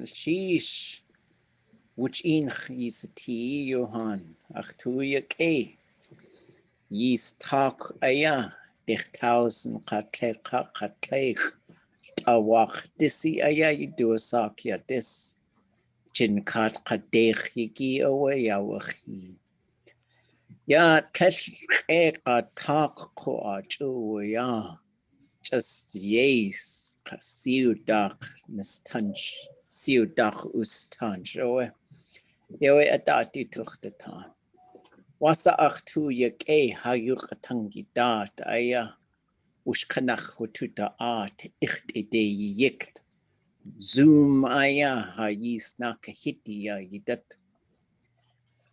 Sheesh, which in is tea Johan, ach tuyak Yís talk aya, dich tausend katleich, awach disi aya, you do a sak ya dis, chin kat kadech yiki away yawachi. Ya tesh eka talk ko achu ya, just yes, siu dak nistanch, siu dak ustanch, owe, yowe adati tuchtatan. Wasa ach tu yak hayuk atangi dat aya. Ushkanach hututa art icht ide yikt. Zoom aya ha yis naka hiti ya yidat.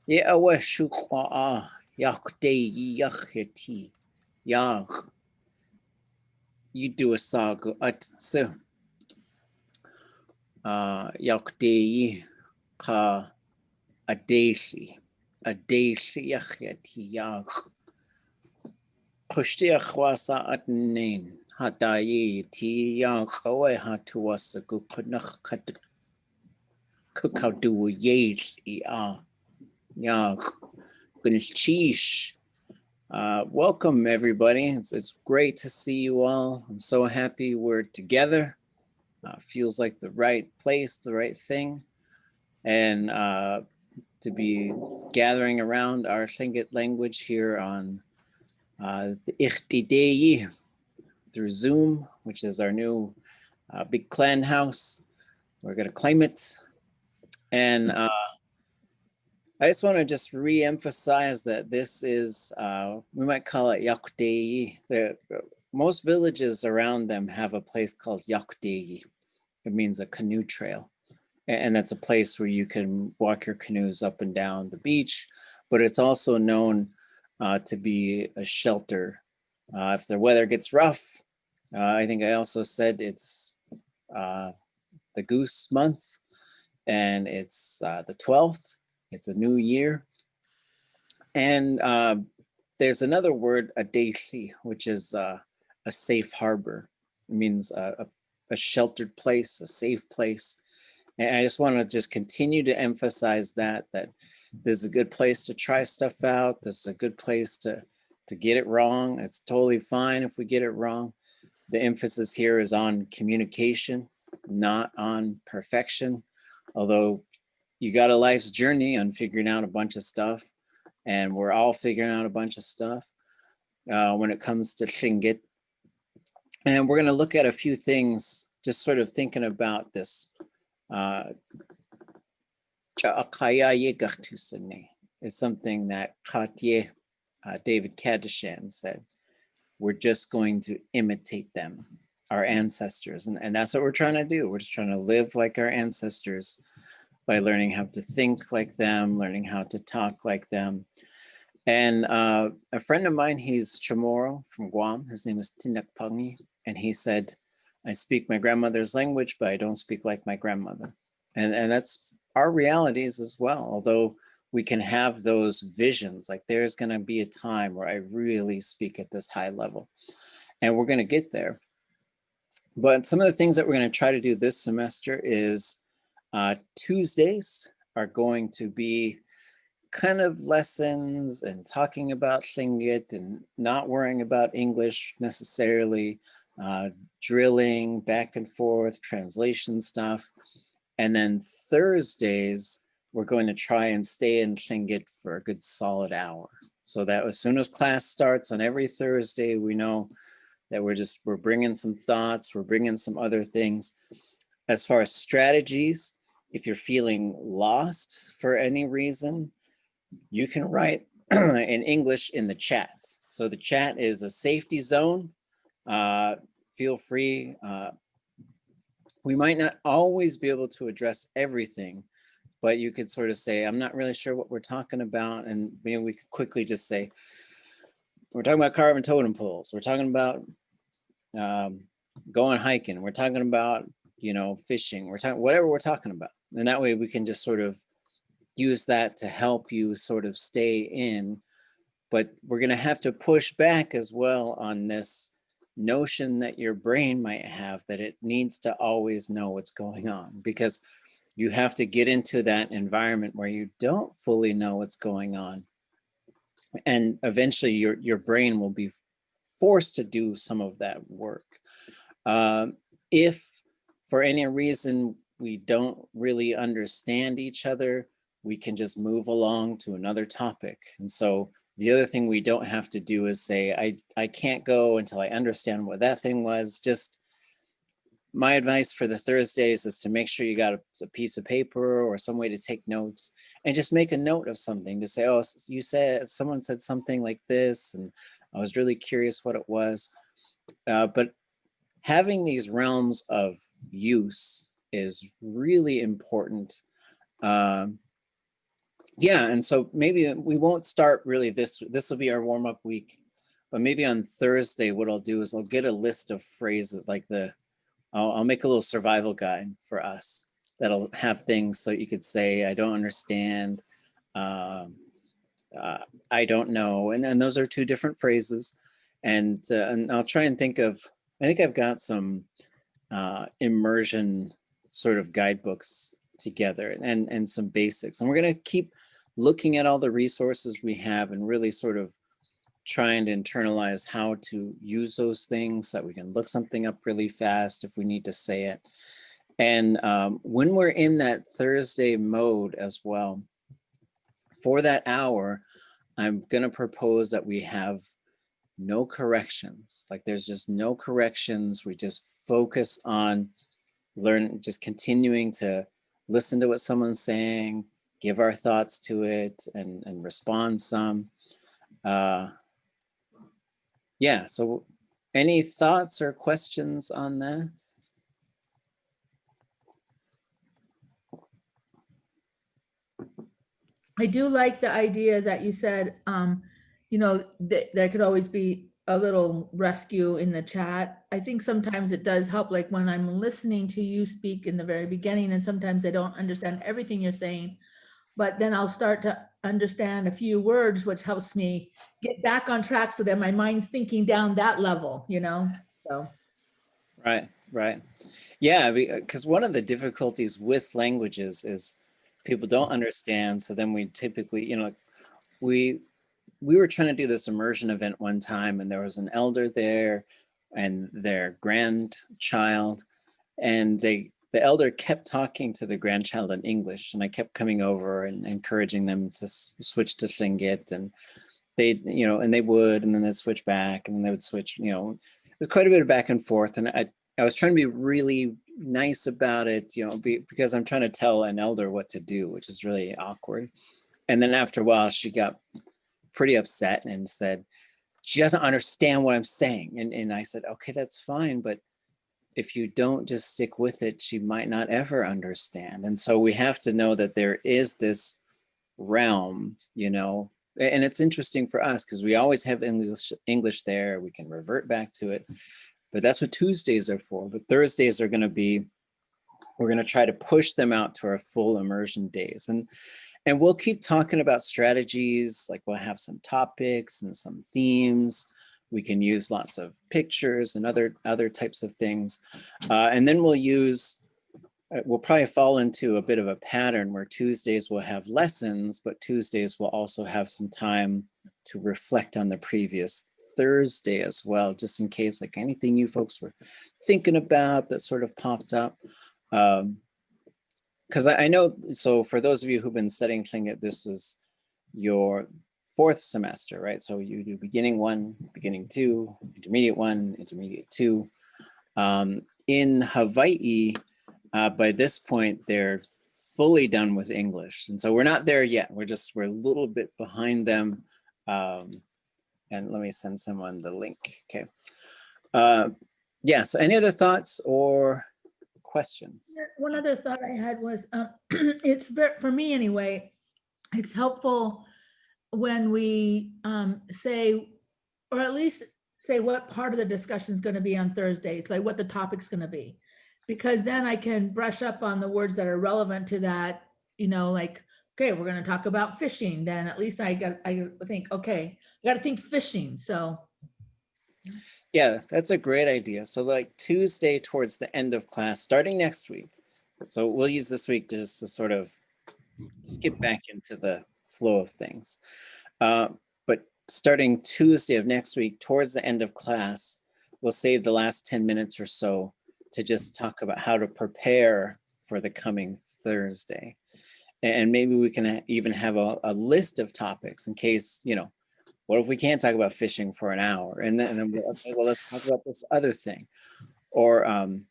Ye awa shukwa a yak de yacheti yach. You do a saga at so yak de ka a daily yacheti yach. Kushtiach wasa at nain. Hadaye ti yang kawe hatuwasa kukunach kukaudu yis yang gunchish. Welcome everybody. It's great to see you all. I'm so happy we're together. Feels like the right place, the right thing, and to be gathering around our Tlingit language here on the Ichtidei through Zoom, which is our new big clan house. We're going to claim it. And I just want to just re-emphasize that this is, we might call it Yakudei. Most villages around them have a place called Yakudei. It means a canoe trail. And that's a place where you can walk your canoes up and down the beach, but it's also known to be a shelter. If the weather gets rough, I think I also said it's the goose month, and it's the 12th. It's a new year. And there's another word, adeshi, which is a safe harbor. It means a sheltered place, a safe place. And I just want to just continue to emphasize that this is a good place to try stuff out. This is a good place to get it wrong. It's totally fine if we get it wrong. The emphasis here is on communication, not on perfection. Although you got a life's journey on figuring out a bunch of stuff, and we're all figuring out a bunch of stuff when it comes to Tlingit. And we're going to look at a few things, just sort of thinking about this. Is something that Katye, David Kadishan said. We're just going to imitate them, our ancestors. And that's what we're trying to do. We're just trying to live like our ancestors by learning how to think like them, learning how to talk like them. And a friend of mine, he's Chamorro from Guam. His name is Tinak Pangi. And he said, I speak my grandmother's language, but I don't speak like my grandmother. And that's our realities as well. Although we can have those visions, like there's going to be a time where I really speak at this high level, and we're going to get there. But some of the things that we're going to try to do this semester is Tuesdays are going to be kind of lessons and talking about Tlingit and not worrying about English necessarily, drilling back and forth, translation stuff. And then Thursdays, we're going to try and stay in Tlingit for a good solid hour. So that as soon as class starts on every Thursday, we know that we're bringing some thoughts, we're bringing some other things. As far as strategies, if you're feeling lost for any reason, you can write in English in the chat. So the chat is a safety zone. Feel free. We might not always be able to address everything, but you could sort of say, I'm not really sure what we're talking about. And maybe we could quickly just say, we're talking about carving totem poles. We're talking about going hiking. We're talking about, fishing. We're talking whatever we're talking about. And that way we can just sort of use that to help you sort of stay in. But we're going to have to push back as well on this notion that your brain might have that it needs to always know what's going on, because you have to get into that environment where you don't fully know what's going on. And eventually your brain will be forced to do some of that work. If for any reason we don't really understand each other, we can just move along to another topic. And so the other thing we don't have to do is say, I can't go until I understand what that thing was. Just my advice for the Thursdays is to make sure you got a piece of paper or some way to take notes, and just make a note of something to say, oh, you said, someone said something like this, and I was really curious what it was. But having these realms of use is really important. Yeah, and so maybe we won't start really this will be our warm-up week, but maybe on Thursday, what I'll do is I'll get a list of phrases like I'll make a little survival guide for us that'll have things so you could say, I don't understand, I don't know. And those are two different phrases. And I'll try and think of, I think I've got some immersion sort of guidebooks together and some basics. And we're gonna keep looking at all the resources we have and really sort of trying to internalize how to use those things so that we can look something up really fast if we need to say it. And when we're in that Thursday mode as well, for that hour, I'm gonna propose that we have no corrections. Like there's just no corrections. We just focus on just continuing to listen to what someone's saying, give our thoughts to it and respond some. Yeah, so any thoughts or questions on that? I do like the idea that you said, you know, there could always be a little rescue in the chat. I think sometimes it does help, like when I'm listening to you speak in the very beginning, and sometimes I don't understand everything you're saying, but then I'll start to understand a few words, which helps me get back on track so that my mind's thinking down that level, you know? So. Right. Yeah, because one of the difficulties with languages is people don't understand. So then we typically, you know, we were trying to do this immersion event one time, and there was an elder there and their grandchild, and the elder kept talking to the grandchild in English, and I kept coming over and encouraging them to switch to Tlingit, and they, you know, and they would, and then they'd switch back, and then they would switch, you know, it was quite a bit of back and forth. And I was trying to be really nice about it, you know, because I'm trying to tell an elder what to do, which is really awkward. And then after a while, she got pretty upset and said, she doesn't understand what I'm saying. And I said, okay, that's fine. But if you don't just stick with it, she might not ever understand. And so we have to know that there is this realm, you know, and it's interesting for us because we always have English there. We can revert back to it, but that's what Tuesdays are for. But Thursdays are going to be, we're going to try to push them out to our full immersion days. And we'll keep talking about strategies, like we'll have some topics and some themes. We can use lots of pictures and other types of things. And then we'll probably fall into a bit of a pattern where Tuesdays will have lessons, but Tuesdays will also have some time to reflect on the previous Thursday as well, just in case like anything you folks were thinking about that sort of popped up. Because I know, so for those of you who've been studying Tlingit, this was your 4th semester, right? So you do beginning 1, beginning 2, intermediate 1, intermediate 2. In Hawaii, by this point, they're fully done with English. And so we're not there yet. We're a little bit behind them. And let me send someone the link, okay. Yeah, so any other thoughts or questions? One other thought I had was, it's for me anyway, it's helpful when we say, or at least say what part of the discussion is going to be on Thursdays, like what the topic's going to be, because then I can brush up on the words that are relevant to that, you know, like, okay, we're going to talk about fishing, then at least I think, okay, I got to think fishing. So. Yeah, that's a great idea. So like Tuesday towards the end of class, starting next week, So we'll use this week just to sort of just get back into the flow of things. But starting Tuesday of next week, towards the end of class, we'll save the last 10 minutes or so to just talk about how to prepare for the coming Thursday. And maybe we can even have a list of topics in case, you know, what if we can't talk about fishing for an hour? And then okay, well, let's talk about this other thing. Or, and,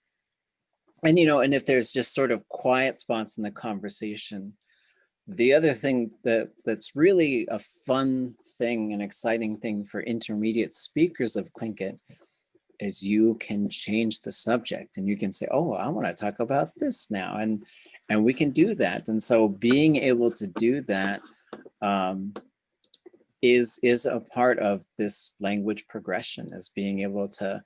you know, and if there's just sort of quiet spots in the conversation, the other thing that's really a fun thing, an exciting thing for intermediate speakers of Tlingit is you can change the subject and you can say, oh, I want to talk about this now. And we can do that. And so being able to do that is a part of this language progression, is being able to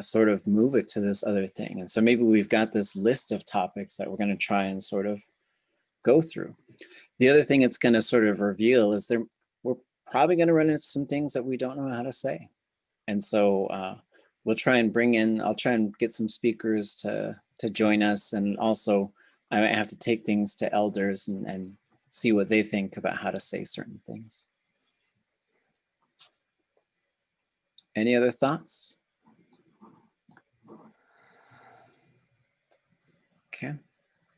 sort of move it to this other thing. And so maybe we've got this list of topics that we're going to try and sort of go through. The other thing it's going to sort of reveal is we're probably going to run into some things that we don't know how to say. And so we'll try and I'll try and get some speakers to join us. And also I might have to take things to elders and see what they think about how to say certain things. Any other thoughts? Okay.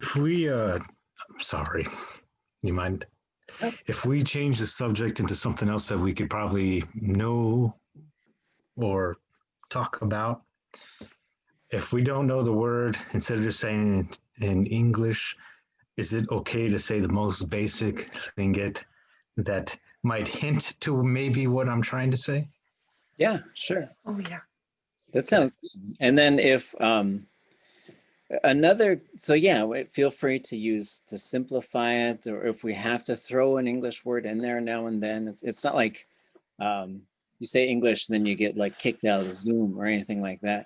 If we, sorry, you mind? Oh. If we change the subject into something else that we could probably know or talk about, if we don't know the word, instead of just saying it in English, is it okay to say the most basic Tlingit that might hint to maybe what I'm trying to say? Yeah, sure. Oh, yeah. That sounds good. And then if so yeah, feel free to simplify it, or if we have to throw an English word in there now and then, it's not like you say English and then you get like kicked out of Zoom or anything like that.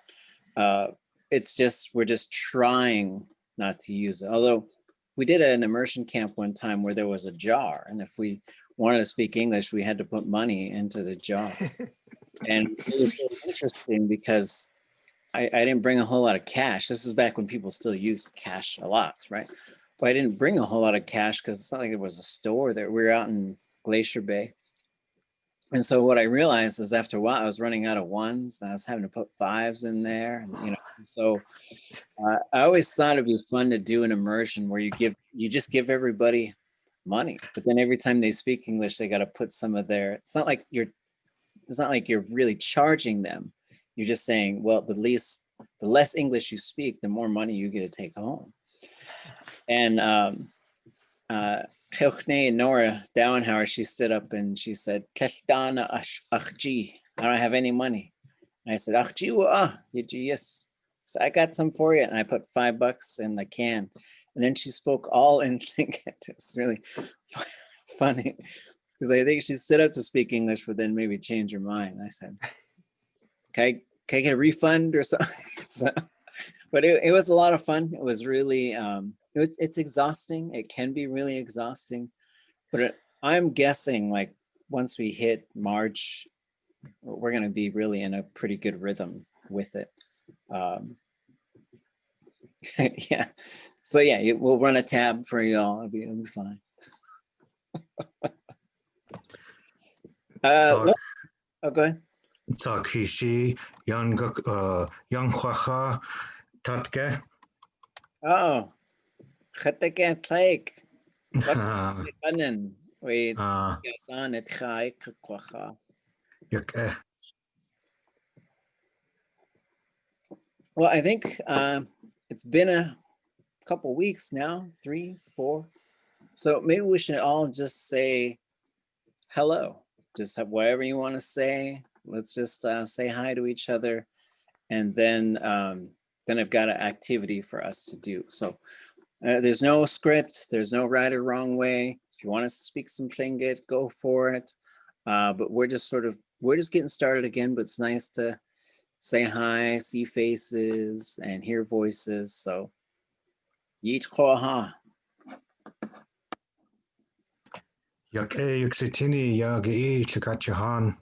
It's just, we're just trying not to use it. Although we did an immersion camp one time where there was a jar, and if we wanted to speak English, we had to put money into the jar. And it was really interesting because I didn't bring a whole lot of cash. This is back when people still used cash a lot, right? But I didn't bring a whole lot of cash because it's not like there was a store there. We were out in Glacier Bay. And so what I realized is after a while, I was running out of ones and I was having to put fives in there. And, you know, so I always thought it'd be fun to do an immersion where you just give everybody money, but then every time they speak English, they got to put some of it's not like you're really charging them. You're just saying, well, the less English you speak, the more money you get to take home. And Nora Dowenhauer, she stood up and she said, "Keshtana achji, I don't have any money." And I said, "Achji yes." So I got some for you, and I put $5 in the can. And then she spoke all in Tlingit. It's really funny because I think she stood up to speak English, but then maybe changed her mind. I said, can I get a refund or something? So, but it was a lot of fun. It was really, it's exhausting. It can be really exhausting, but I'm guessing like once we hit March, we're going to be really in a pretty good rhythm with it. Yeah. So yeah, we'll run a tab for y'all. It'll be fine. Oh, go ahead. Sakishi, Yanghwacha, Tatke. Oh, Khatake Tlake. Wait, well, I think it's been a couple weeks now, 3, 4. So maybe we should all just say hello. Just have whatever you want to say. Let's just say hi to each other, and then I've got an activity for us to do. So there's no script. There's no right or wrong way. If you want to speak some Tlingit, go for it. But we're just getting started again. But it's nice to say hi, see faces, and hear voices. So, Yit Koha. Yake Yuxitini Yagi Chikachahan.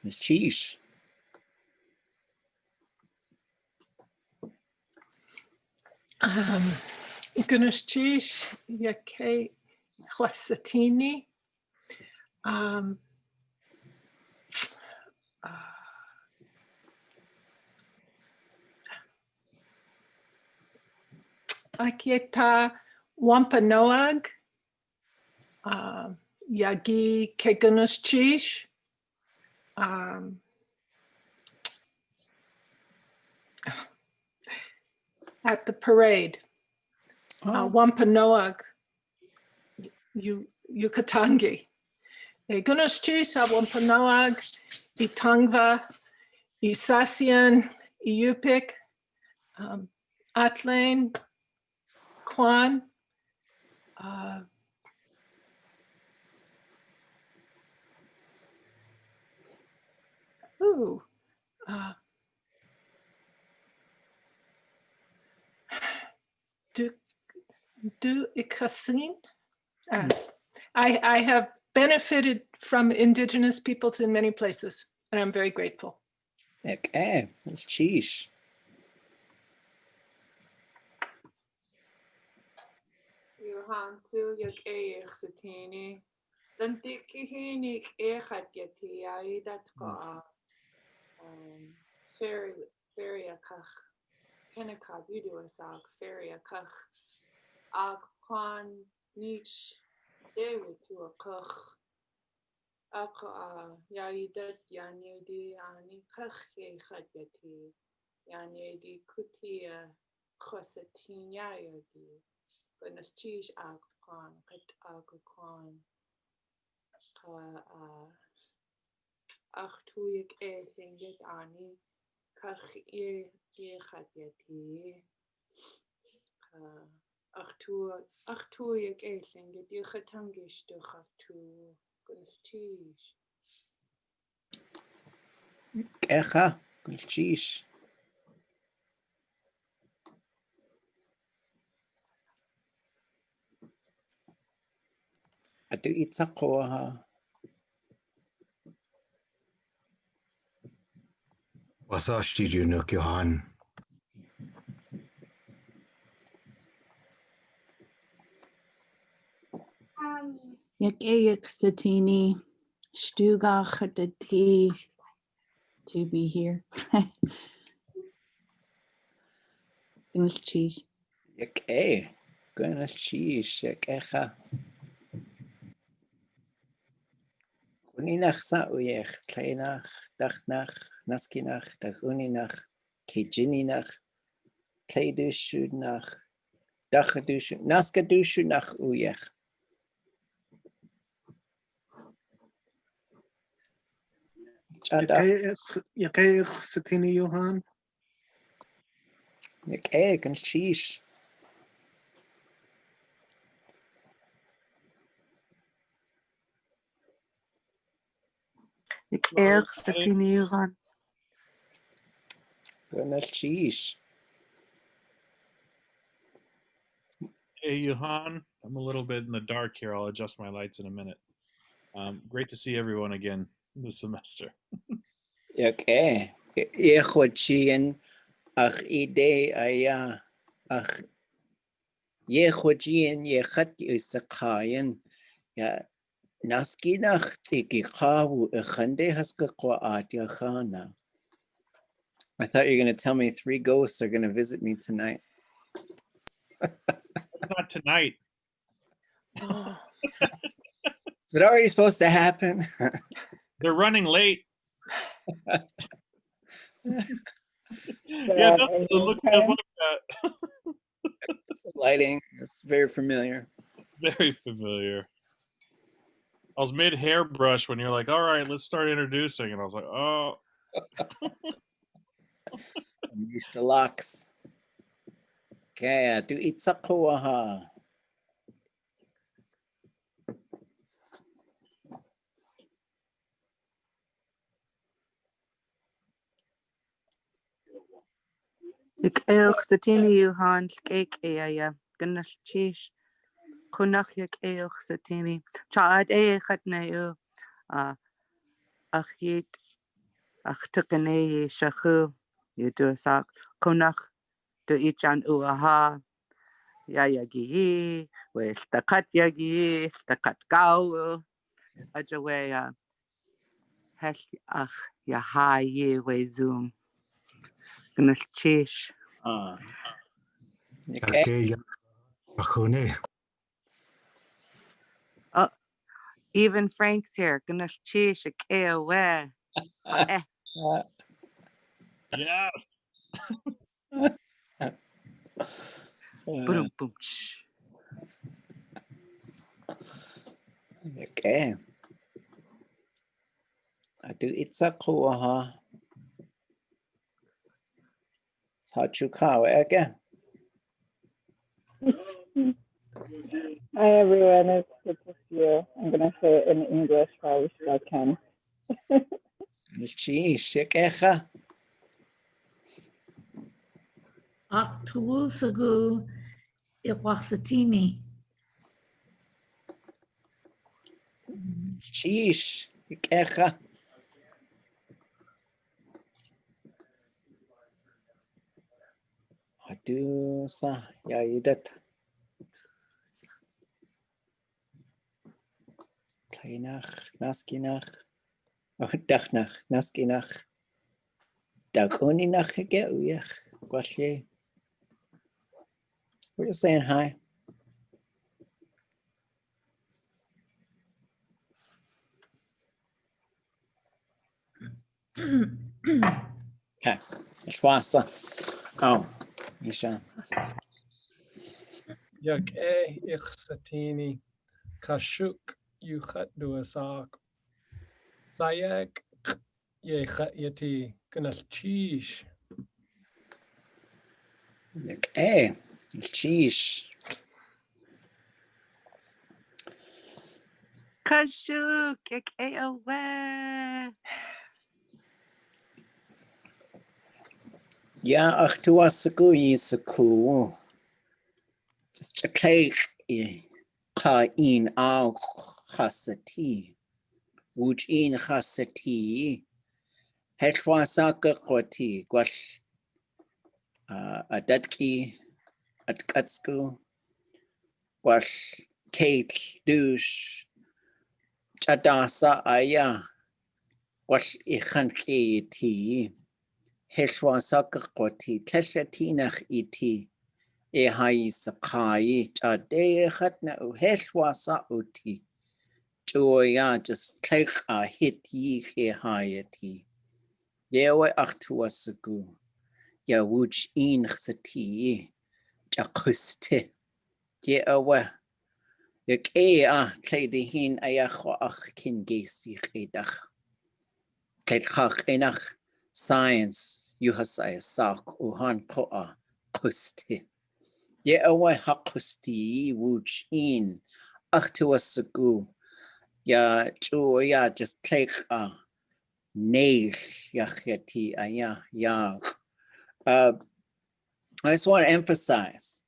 Miss Cheesh. Gunashchish yake Kwasatini. Akieta Wampanoag. Yagi Kegunashchish. At the parade. Wampanoag, Yukatangi. Gunashchish Wampanoag, Itangva, Isasian, Iupik, Atlain, Kwan, Du Ikasin. I have benefited from indigenous peoples in many places, and I'm very grateful. Okay, it's cheese. Yohansu yak satini. Zantikihini echat yati aidat ka feria kach. Kenaka buduasak feria kach. Ag kwan nich David to a kach. Aka yaidat yanyedi ani kach echat yati. Yanyedi kutia khosatinya yadi. Gunashchish ag kwan kat ag kwan. Ach tuig Tlingit ani kach echat yati. Ach tuig Tlingit yuchatangish to chatu gunashchish. Echa, cheese. Atu itzakoha. Wasashti Nuk Johan. Yakayak Satini, Stugach the tea to be here. English cheese. Okay, goodness cheese. Echa. Kuninach sa uyech, kleinach, dachnach, naskinach, dachuninach, kejininach, kledushunach, dachadushu, naskadushunach uyech. Yakayach Satini Johan. Okay, goodness cheese. Yakayach Satini Johan. Goodness cheese. Hey, Johan, I'm a little bit in the dark here. I'll adjust my lights in a minute. Great to see everyone again this semester. Okay. Yechochien ach ide aya ach yechochien yechat isakayen ya naskinach tsikikawu echande haskakwaat yachana. I thought you were going to tell me 3 ghosts are going to visit me tonight. It's not tonight. Is it already supposed to happen? They're running late. Yeah, it looks just like that. Just the lighting. It's very familiar. Very familiar. I was mid hairbrush when you're like, all right, let's start introducing. And I was like, oh. I'm used to locks. Okay, do itzakoaha. Yakayach Satini Johan. Yakaya Gunash cheese. Kunach Yakayach Satini. Chad Echat Nayo. Achit Achtukane Shaku. You do a sack. Kunach do Ichan Uaha. Yayagi, with the cut yagi, the cut gau, Ajawaya, Hesh ach Yahaye, we zoom. Gnalchish. Okay. Okay, Ahune. Oh, even Frank's here. Gnalchish, a KOA. Yes. Boom, boom. Okay. Adu itsakuaha. Sachukawa again. Hi everyone, it's good to see you. I'm gonna say it in English while we still can. Shekecha. Haa Tuwunáagu Yís. Sheesh. Shekecha. Adu sa yaidat. Kleinach, naskinach. Oh, dachnach, naskinach. Daguninach geuyach. Gwashe. We're just saying hi. Okay. Schwasa. Oh, Isha. Yak ichsatini kashuk yuchat duasak sayak yechat yati ganalchish. Okay. Sheesh. Kashuk, KOA. Ya Haa Tuwunáagu Yís. Just a cake. Ka in al hasati. Wuj in hasati. Hetwasaka kwati. Gwash. Adatki. Atkatsku. Gwash. Kate. Douche. Chadasa aya. Gwash ikhanki ti. Hetwasaka kwati. Teshatinach iti. Ehai sakai. Chade khatna uheshwasa uti. Joya just take a hit ye hayati. Yewe Haa Tuwunáagu. Ya wuj in sati. Jakuste. Yewe. Yak tleidihin ayachwa ach kin gesi chedach. Tleidchach enach. Science. Yuhasaya sak uhan koa. Kuste. Yewe hakusti wuj in. Haa Tuwunáagu. Ya joya just take a nail yachati aya ya. I just want to emphasize,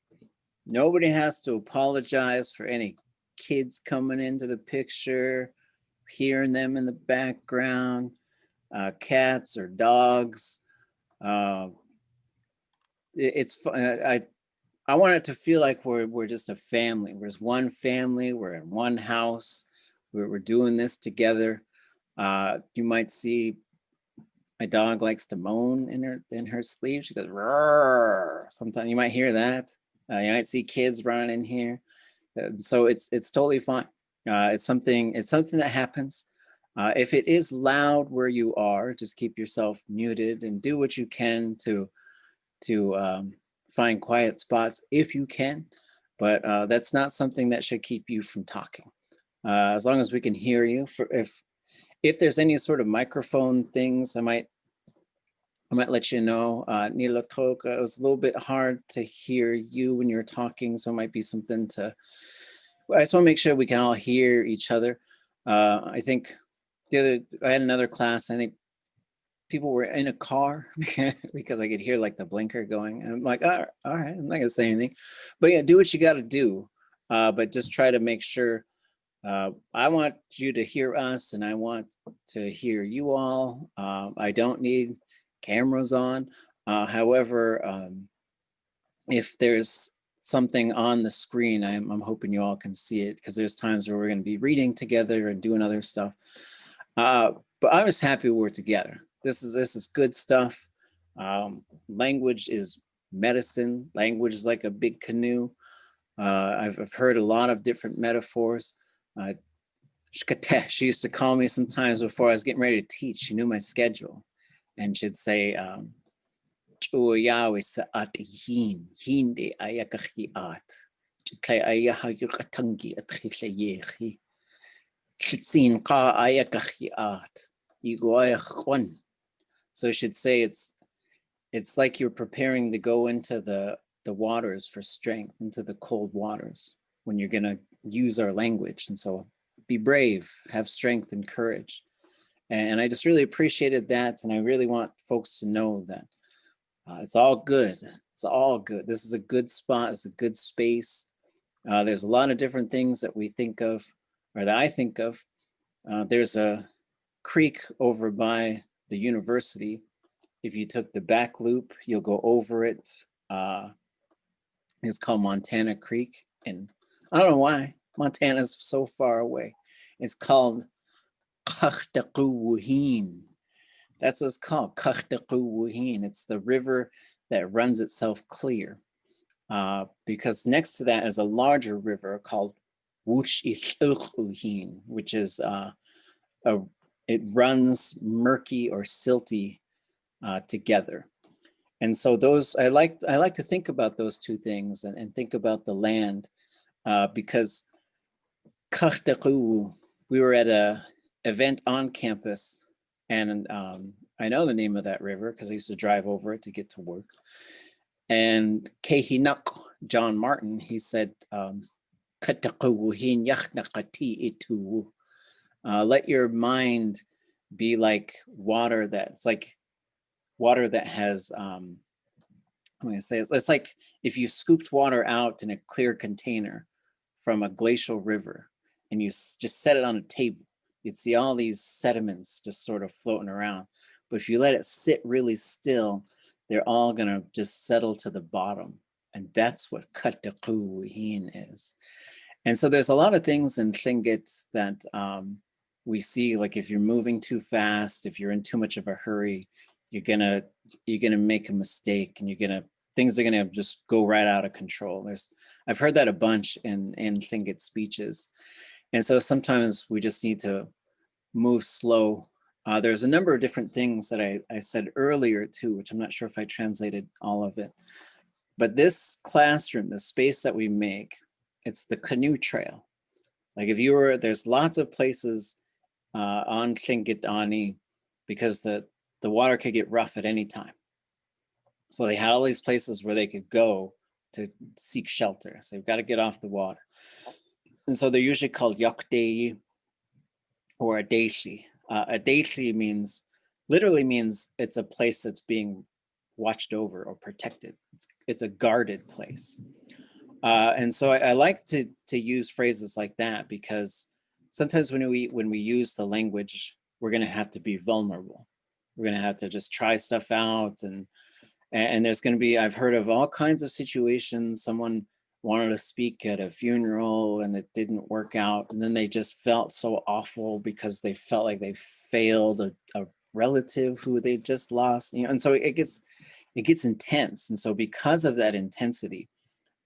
nobody has to apologize for any kids coming into the picture, hearing them in the background, cats or dogs. It's fun. I want it to feel like we're just a family. We're just one family. We're in one house. We're doing this together. You might see my dog likes to moan in her sleep. She goes, roar. Sometimes you might hear that. You might see kids running in here. So it's totally fine. It's something that happens. If it is loud where you are, just keep yourself muted and do what you can to find quiet spots if you can. But that's not something that should keep you from talking. As long as we can hear you. If there's any sort of microphone things, I might let you know. Nilatok, it was a little bit hard to hear you when you're talking, so it might be something to. I just want to make sure we can all hear each other. I think I had another class. I think people were in a car because I could hear like the blinker going. And I'm like, all right, I'm not gonna say anything, but yeah, do what you got to do. But just try to make sure. I want you to hear us, and I want to hear you all. I don't need cameras on. However, if there's something on the screen. I'm hoping you all can see it, because there's times where we're going to be reading together and doing other stuff. But I was happy we're together. This is good stuff. Language is medicine. Language is like a big canoe. I've heard a lot of different metaphors. She used to call me sometimes before I was getting ready to teach. She knew my schedule, and she'd say, so she'd say it's like you're preparing to go into the waters for strength, into the cold waters, when you're gonna use our language. And so be brave, have strength and courage. And I just really appreciated that. And I really want folks to know that it's all good. It's all good. This is a good spot. It's a good space. There's a lot of different things that we think of, or that I think of. There's a creek over by the university. If you took the back loop, you'll go over it. It's called Montana Creek. And I don't know why Montana's so far away. It's called Haa Tuwunáagu Yís. That's what it's called, Haa Tuwunáagu Yís. It's the river that runs itself clear. Because next to that is a larger river called Untitled, which is it runs murky or silty together. And so those, I like to think about those two things and think about the land, because Haa Tuwunáagu, we were at a event on campus, and I know the name of that river because I used to drive over it to get to work. And Yanakut, John Martin, he said, let your mind be like water that's like water that has, I'm gonna say, it's like if you scooped water out in a clear container from a glacial river and you just set it on a table, you'd see all these sediments just sort of floating around. But if you let it sit really still, they're all gonna just settle to the bottom. And that's what Haa Tuwunáagu Yís is. And so there's a lot of things in Tlingit that we see, like if you're moving too fast, if you're in too much of a hurry, you're gonna make a mistake, and things are gonna just go right out of control. I've heard that a bunch in Tlingit speeches. And so sometimes we just need to move slow. There's a number of different things that I said earlier too, which I'm not sure if I translated all of it. But this classroom, the space that we make, it's the canoe trail. Like there's lots of places on Tlingit Ani, because the water could get rough at any time. So they had all these places where they could go to seek shelter. So they've got to get off the water. And so they're usually called Yakdei or Adeishi. Adeishi literally means it's a place that's being watched over or protected. It's a guarded place. And so I like to use phrases like that, because sometimes when we use the language, we're going to have to be vulnerable. We're going to have to just try stuff out, and there's going to be, I've heard of all kinds of situations. Someone wanted to speak at a funeral and it didn't work out, and then they just felt so awful because they felt like they failed a relative who they just lost, and so it gets intense. And so because of that intensity,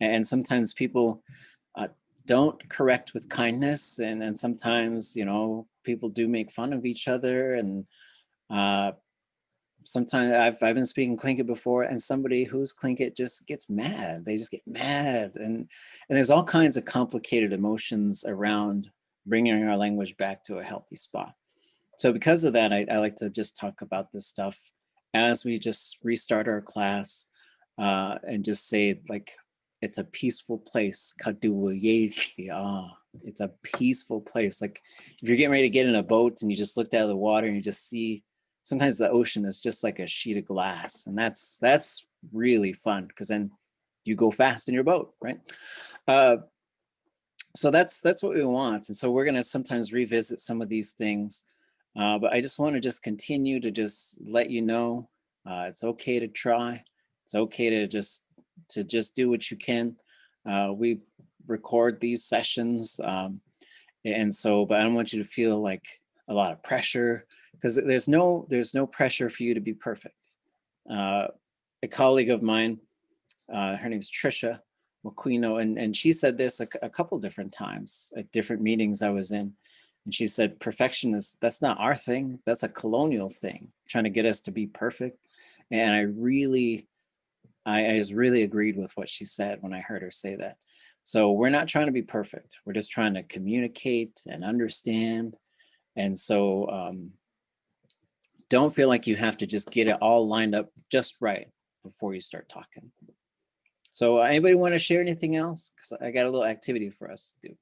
and sometimes people don't correct with kindness, and sometimes people do make fun of each other, and sometimes I've been speaking Tlingit before, and somebody who's Tlingit just gets mad. They just get mad, and there's all kinds of complicated emotions around bringing our language back to a healthy spot. So because of that, I like to just talk about this stuff as we just restart our class, and just say, like, it's a peaceful place. Haa Tuwunáagu Yís. It's a peaceful place. Like if you're getting ready to get in a boat and you just looked out of the water and you just see, sometimes the ocean is just like a sheet of glass, and that's really fun, because then you go fast in your boat, right? So that's what we want. And so we're going to sometimes revisit some of these things, but I just want to just continue to just let you know, it's okay to try. It's okay to just do what you can. We record these sessions. And so, but I don't want you to feel like a lot of pressure, because there's no pressure for you to be perfect. A colleague of mine, her name's Trisha McQuino, and she said this a couple different times at different meetings I was in. And she said, perfection that's not our thing. That's a colonial thing, trying to get us to be perfect. And I just really agreed with what she said when I heard her say that. So we're not trying to be perfect. We're just trying to communicate and understand. And so don't feel like you have to just get it all lined up just right before you start talking. So anybody want to share anything else? Because I got a little activity for us to do.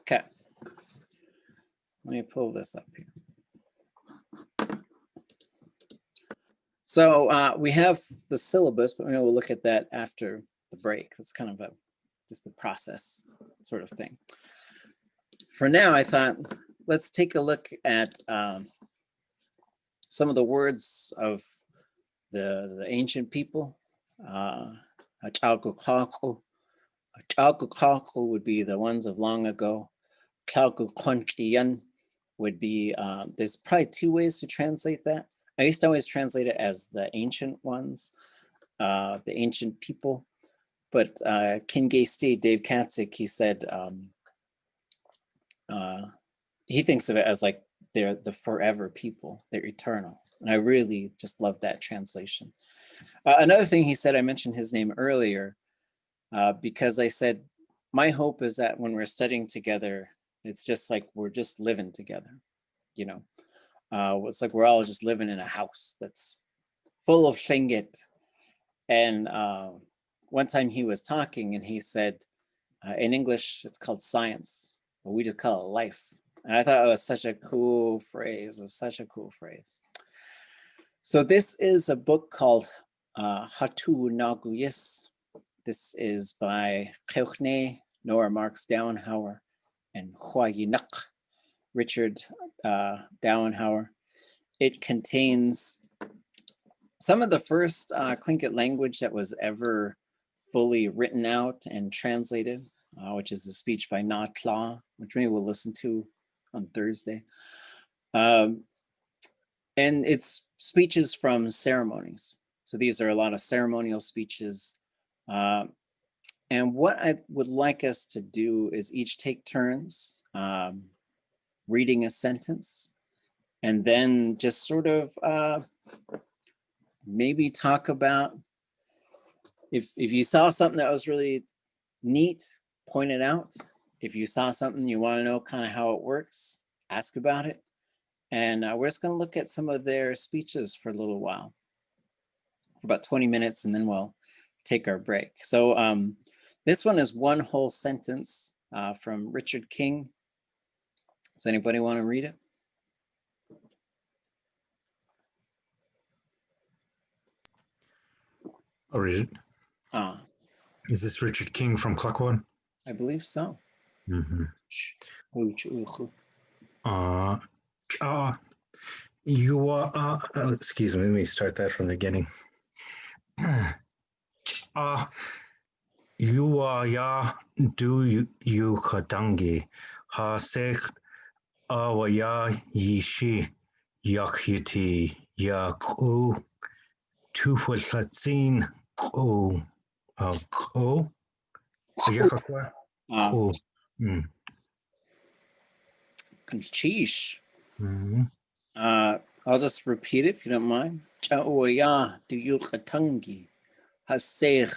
Okay. Let me pull this up here. So we have the syllabus, but maybe we'll look at that after the break. That's kind of just the process sort of thing. For now, I thought, let's take a look at some of the words of the ancient people. Haa Tuwunáagu would be the ones of long ago. Tlingit would be, there's probably two ways to translate that. I used to always translate it as the ancient ones, the ancient people. But King Gaysty, Dave Katzik, he said he thinks of it as like they're the forever people, they're eternal. And I really just love that translation. Another thing he said, I mentioned his name earlier, because I said, my hope is that when we're studying together, it's just like we're just living together, you know. It's like we're all just living in a house that's full of Tlingit. And one time he was talking and he said, in English, it's called science, but we just call it life. And I thought it was such a cool phrase. It was such a cool phrase. So this is a book called Haa Tuwunáagu Yís. This is by Noah Marks Dowenhauer and Yanakut, Richard Dowenhauer. It contains some of the first Tlingit language that was ever fully written out and translated, which is a speech by Na Tla, which maybe we'll listen to on Thursday. And it's speeches from ceremonies. So these are a lot of ceremonial speeches. And what I would like us to do is each take turns reading a sentence, and then just sort of maybe talk about, if you saw something that was really neat, point it out. If you saw something you want to know kind of how it works, ask about it. And we're just going to look at some of their speeches for a little while, for about 20 minutes, and then we'll take our break. So this one is one whole sentence from Richard King. Does anybody want to read it? I'll read it. Is this Richard King from Cluckwood? I believe so. Mm-hmm. You are, excuse me, let me start that from the beginning. You are ya do you kadangi ha sek awaya yishi yakyati yaku tufulatzin ko ko yakakwa ko. Sheesh. I'll just repeat it if you don't mind. Cha'oya do you katangi hasech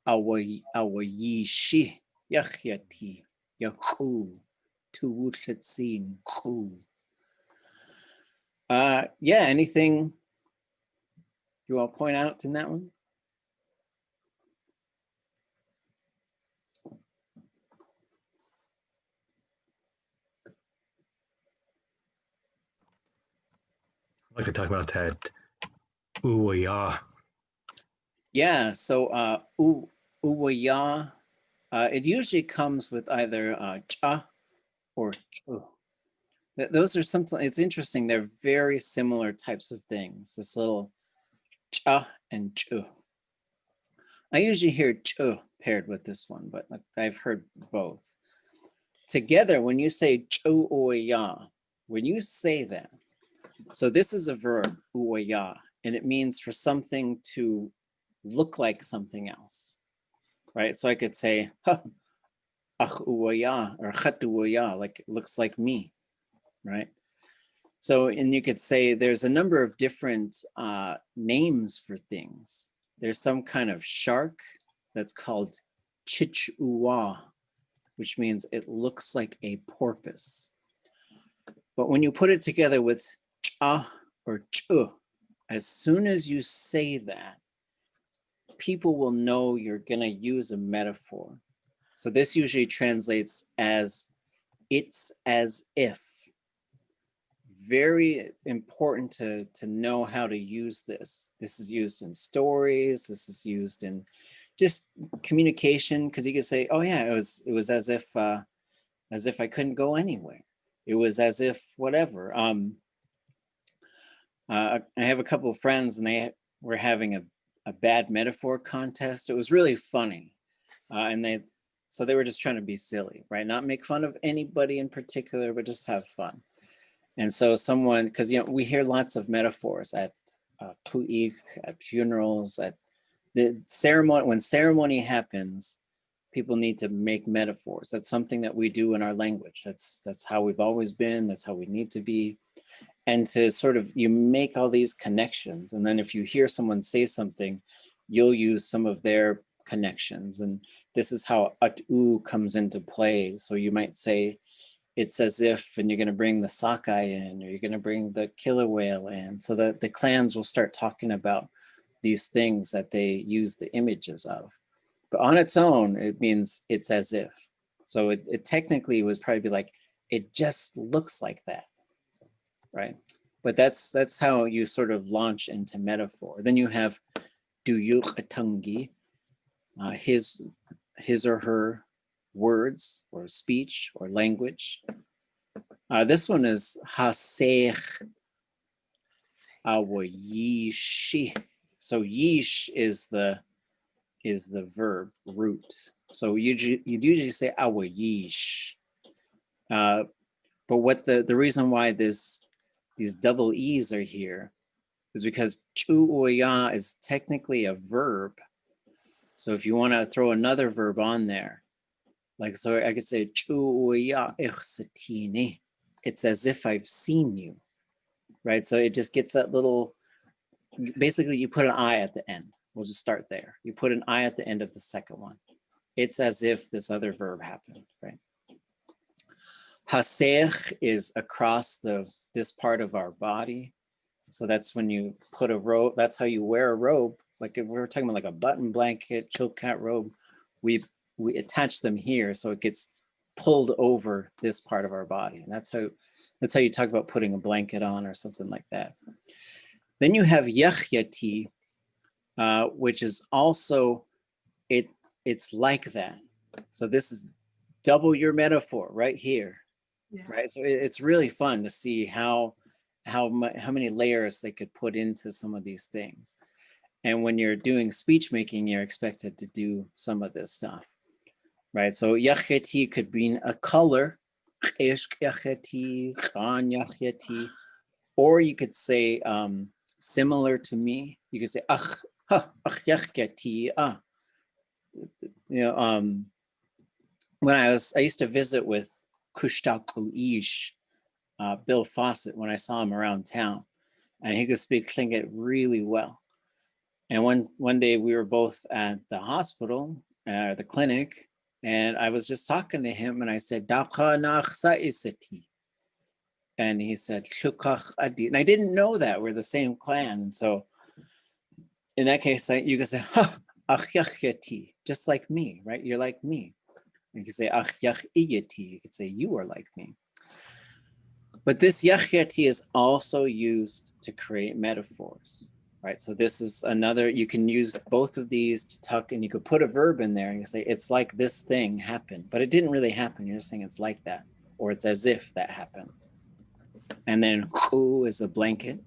awayishi yakyati yaku tuwulatzin ko. Yeah, anything you want to point out in that one? I'd like to talk about that. Uwaya. Yeah, so uwaya, it usually comes with either cha or tu. Those are something, it's interesting. They're very similar types of things. This little cha and chu. I usually hear chu paired with this one, but I've heard both. Together, when you say chu uya, when you say that, so this is a verb, uya, and it means for something to look like something else, right? So I could say, ha, ach uya, or chat uya, like it looks like me, right? So, and you could say there's a number of different names for things. There's some kind of shark that's called chichua, which means it looks like a porpoise. But when you put it together with cha or chu, as soon as you say that, people will know you're gonna use a metaphor. So this usually translates as it's as if. Very important to know how to use this. This is used in stories. This is used in just communication, because you could say, oh yeah, it was as if I couldn't go anywhere. It was as if whatever. I have a couple of friends and they were having a bad metaphor contest. It was really funny. So they were just trying to be silly, right? Not make fun of anybody in particular, but just have fun. And so someone, because we hear lots of metaphors at pu'ik, at funerals, at the ceremony. When ceremony happens, people need to make metaphors. That's something that we do in our language. That's how we've always been. That's how we need to be. And to sort of, you make all these connections. And then if you hear someone say something, you'll use some of their connections. And this is how at'u comes into play. So you might say, it's as if, and you're going to bring the sockeye in, or you're going to bring the killer whale in. So that the clans will start talking about these things that they use the images of. But on its own, it means it's as if. So it technically was probably be like, it just looks like that, right? But that's how you sort of launch into metaphor. Then you have duyuqatungi, his or her words or speech or language. This one is hasech awa yishi. So yish is the verb root. So you'd usually say awa yish. But what the reason why these double E's are here is because chu uya is technically a verb. So if you want to throw another verb on there, like, so I could say, it's as if I've seen you, right? So it just gets that little, basically you put an I at the end. We'll just start there. You put an I at the end of the second one. It's as if this other verb happened, right? Hasech is across this part of our body. So that's when you put a robe, that's how you wear a robe. Like if we're talking about like a button blanket, chilkat robe, we attach them here so it gets pulled over this part of our body. And that's how you talk about putting a blanket on or something like that. Then you have yachyati, which is also, it's like that. So this is double your metaphor right here, right? So it's really fun to see how many layers they could put into some of these things. And when you're doing speech making, you're expected to do some of this stuff, right? So yachyati could mean a color, or you could say similar to me. You could say ach yachyati. When I used to visit with Untitled Yís, Bill Fawcett, when I saw him around town, and he could speak Tlingit really well. And one day we were both at the hospital, the clinic, and I was just talking to him and I said, and he said, and I didn't know that we're the same clan. And so in that case, you can say, just like me, right? You're like me. You can say, you could say, you are like me. But this yachyati is also used to create metaphors, right? So this is another, you can use both of these to talk, and you could put a verb in there and you say, it's like this thing happened, but it didn't really happen. You're just saying it's like that, or it's as if that happened. And then Hu is a blanket.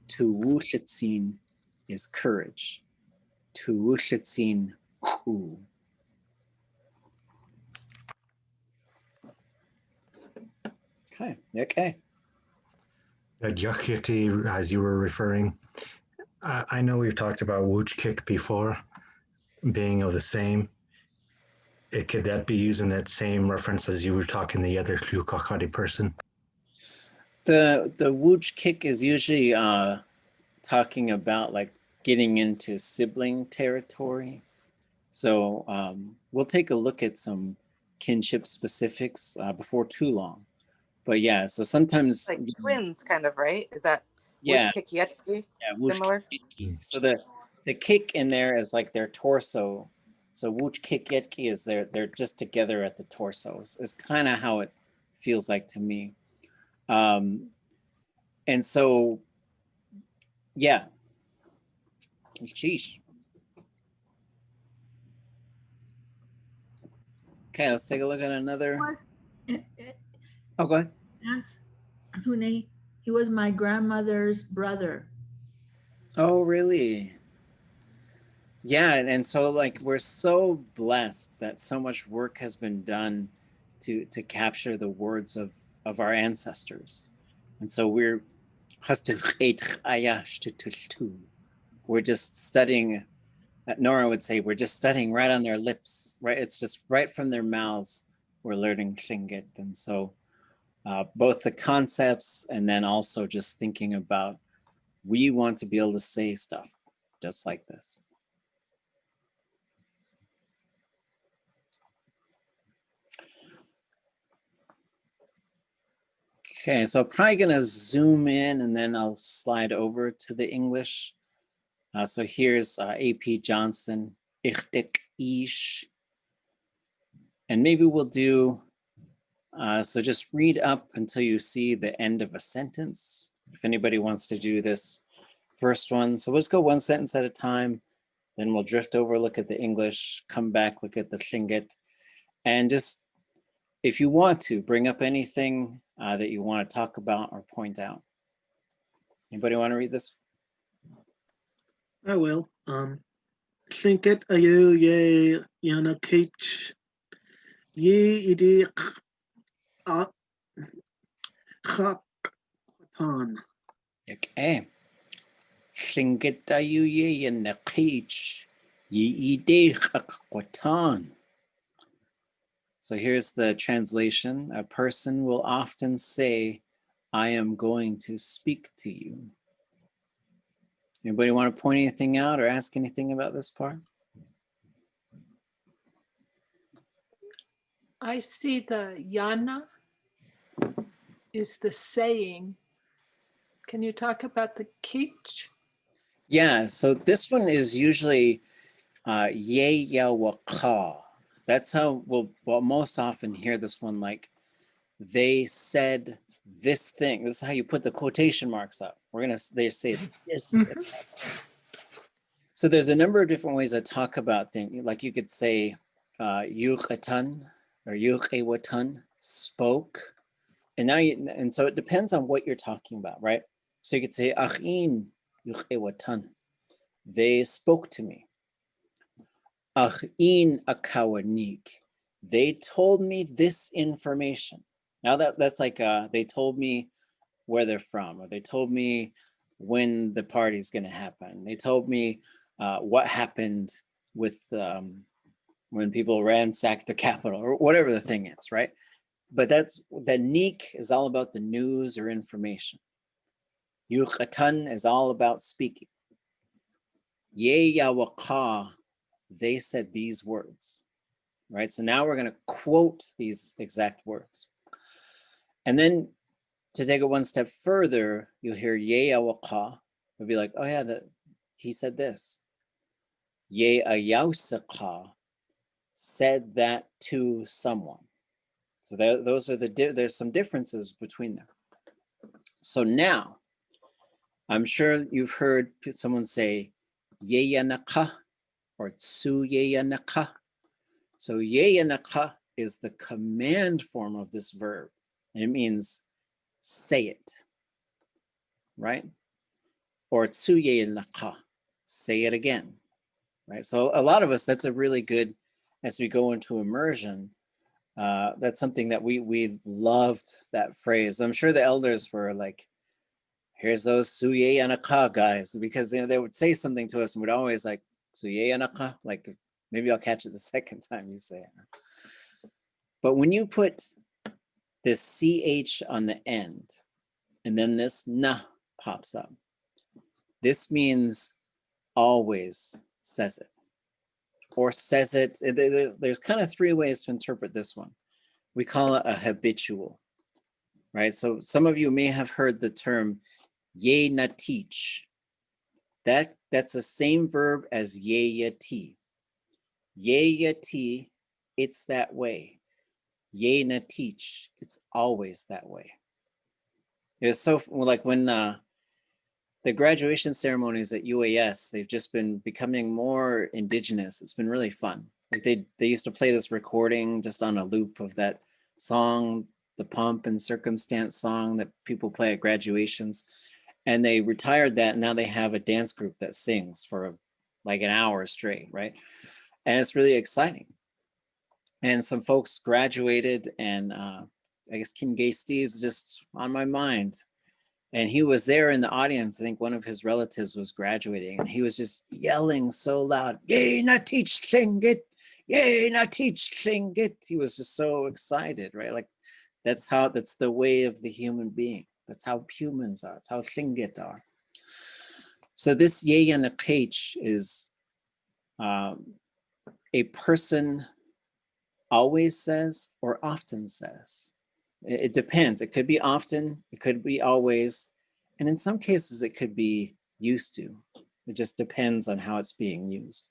Tuwunáagu is courage. Tuwunáagu Hu. Okay. That Yakyati, as you were referring, I know we've talked about wooch kick before, being of the same. Could that be using that same reference as you were talking the other Tlukakati person? The wooch kick is usually talking about like getting into sibling territory. So we'll take a look at some kinship specifics before too long. But yeah, so sometimes like twins, kind of, right? Is that yeah, Wuchkikyetki wooch similar? kick. So the kick in there is like their torso. So Wuchkikyetki is they're just together at the torso. Is kind of how it feels like to me. And so yeah. Sheesh. Okay, let's take a look at another. Oh, go ahead. He was my grandmother's brother. Oh, really? Yeah, and so like we're so blessed that so much work has been done to capture the words of our ancestors. And so we're just studying, Nora would say, we're just studying right on their lips, right? It's just right from their mouths, we're learning Tlingit. And so both the concepts and then also just thinking about, we want to be able to say stuff just like this. Okay, so I'm probably gonna zoom in and then I'll slide over to the English. So here's AP Johnson, Ichtik Ish. And maybe we'll do, so just read up until you see the end of a sentence. If anybody wants to do this first one. So let's go one sentence at a time. Then we'll drift over, look at the English, come back, look at the Tlingit. And just, if you want to, bring up anything that you want to talk about or point out. Anybody want to read this? I will. Tlingit ayu ye Yanakut ye idi Haa Tuwunáagu. Okay. Tlingit ayu ye Yanakut ye idi Haa. So here's the translation. A person will often say, I am going to speak to you. Anybody want to point anything out or ask anything about this part? I see the yana is the saying. Can you talk about the kich? Yeah, so this one is usually ye ya waka. That's how we'll most often hear this one, like they said this thing. This is how you put the quotation marks up. They say this. So there's a number of different ways to talk about things. Like you could say yuchatan or yuchewatan spoke. And so it depends on what you're talking about, right? So you could say achin yuchewatan. They spoke to me. Achin akawanik. They told me this information. Now that's like they told me where they're from, or they told me when the party's going to happen. They told me what happened with when people ransacked the Capitol, or whatever the thing is, right? But the nik is all about the news or information. Yuchatan is all about speaking. Ye yawaka, they said these words, right? So now we're going to quote these exact words. And then to take it one step further, you'll hear ye awaka. It'll be like, oh yeah, he said this. Ye ayausaka said that to someone. So those are there's some differences between them. So now, I'm sure you've heard someone say ye yanaka or tsu ye yanaka. So ye yanaka is the command form of this verb. And it means say it, right? Or tsuye naka, say it again, right? So a lot of us, that's a really good, as we go into immersion, that's something that we loved that phrase. I'm sure the elders were like, here's those suye anaka guys, because they would say something to us and we'd always like, suye anaka, like maybe I'll catch it the second time you say it. But when you put this CH on the end, and then this na pops up, this means always says it, or says it. There's kind of three ways to interpret this one. We call it a habitual, right? So some of you may have heard the term ye na teach. That's the same verb as ye ya ti. Ye ya ti, it's that way. Ye na teach, it's always that way. It's so like when the graduation ceremonies at UAS, they've just been becoming more indigenous. It's been really fun. Like they used to play this recording just on a loop of that song, the Pomp and Circumstance song that people play at graduations. And they retired that, and now they have a dance group that sings for like an hour straight, right? And it's really exciting. And some folks graduated, and I guess King Gaisty is just on my mind. And he was there in the audience. I think one of his relatives was graduating, and he was just yelling so loud, "Yay, na teach Tlingit! Yay, na teach Tlingit!" He was just so excited, right? Like that's the way of the human being. That's how humans are. That's how Tlingit are. So this yay and a teach is a person always says or often says. It depends. It could be often, it could be always, and in some cases it could be used to. It just depends on how it's being used.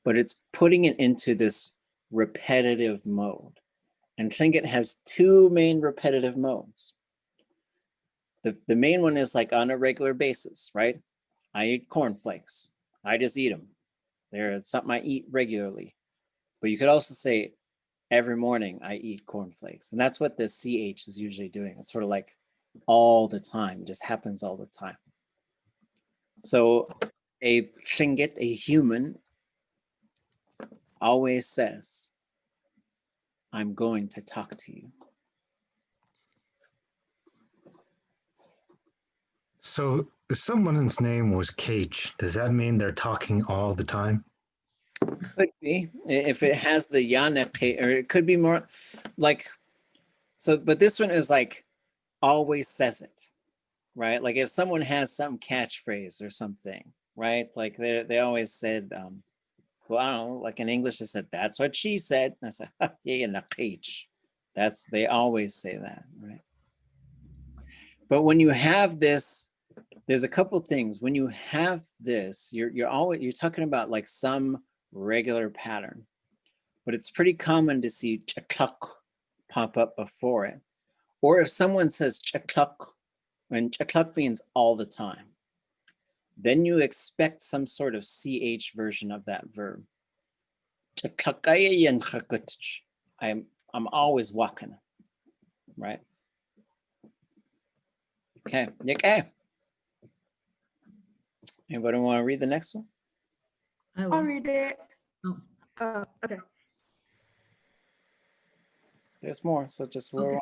But it's putting it into this repetitive mode. And Tlingit has two main repetitive modes. The main one is like on a regular basis, right? I eat cornflakes. I just eat them. They're something I eat regularly. But you could also say, every morning I eat cornflakes. And that's what the CH is usually doing. It's sort of like all the time. It just happens all the time. So a Tlingit, a human, always says, I'm going to talk to you. So if someone's name was Cage, does that mean they're talking all the time? Could be, if it has the Yanakut, or it could be more like, so, but this one is like, always says it, right? Like if someone has some catchphrase or something, right? Like they always said, well, I don't know, like in English, they said, that's what she said. And I said, yeah, Cage. They always say that, right? But when you have this, there's a couple things. When you have this, you're talking about like some regular pattern, but it's pretty common to see chakluk pop up before it. Or if someone says chakluk, when chakluk means all the time, then you expect some sort of CH version of that verb. I'm always walking, right? Okay, anybody want to read the next one? I'll read it. Oh. Okay. There's more, so just roll.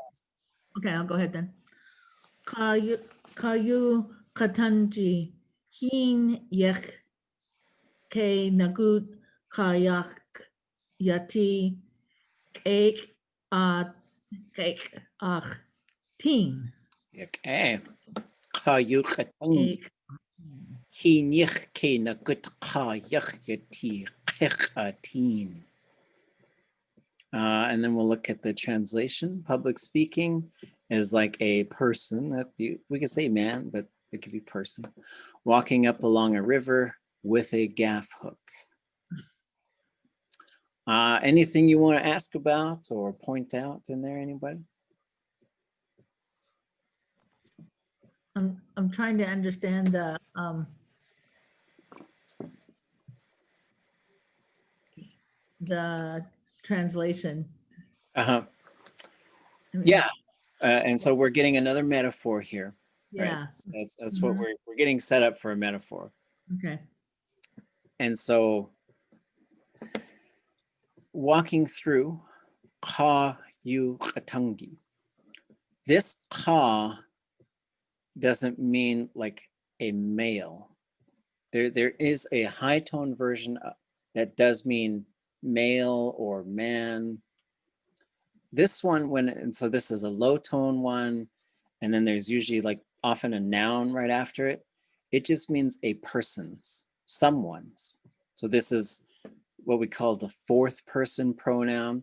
Okay, I'll go ahead then. Kayu katanji hin yech ke nagut kayak yati cake teen. Okay. Kayu katanji hin yech ke nagut kayak yati teen. And then we'll look at the translation. Public speaking is like a person that we could say man, but it could be person, walking up along a river with a gaff hook. Anything you want to ask about or point out in there, anybody? I'm trying to understand the translation. Yeah. And so we're getting another metaphor here. Right? Yeah. That's what we're getting set up for a metaphor. Okay. And so walking through Haa Tuwunáagu. This Ka doesn't mean like a male. There is a high tone version that does mean male or man. This one, and so this is a low tone one, and then there's usually like often a noun right after it. It just means a person's, someone's. So this is what we call the fourth person pronoun.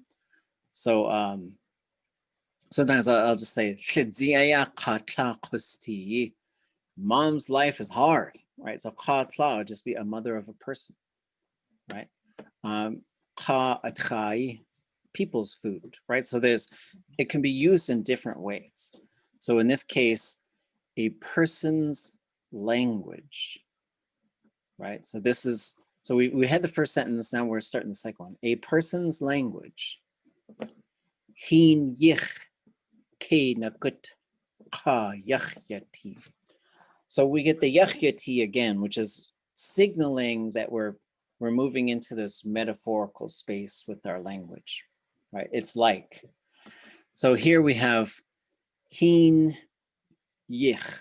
So sometimes I'll just say, mom's life is hard, right? So Katla would just be a mother of a person, right? Ka atchai, people's food, right? So it can be used in different ways. So in this case, a person's language, right? So this is, so we had the first sentence, now we're starting the second one. A person's language. Hin yich ke nakut ka yachyati. So we get the yachyati again, which is signaling that we're moving into this metaphorical space with our language, right? It's like, so here we have hin yich.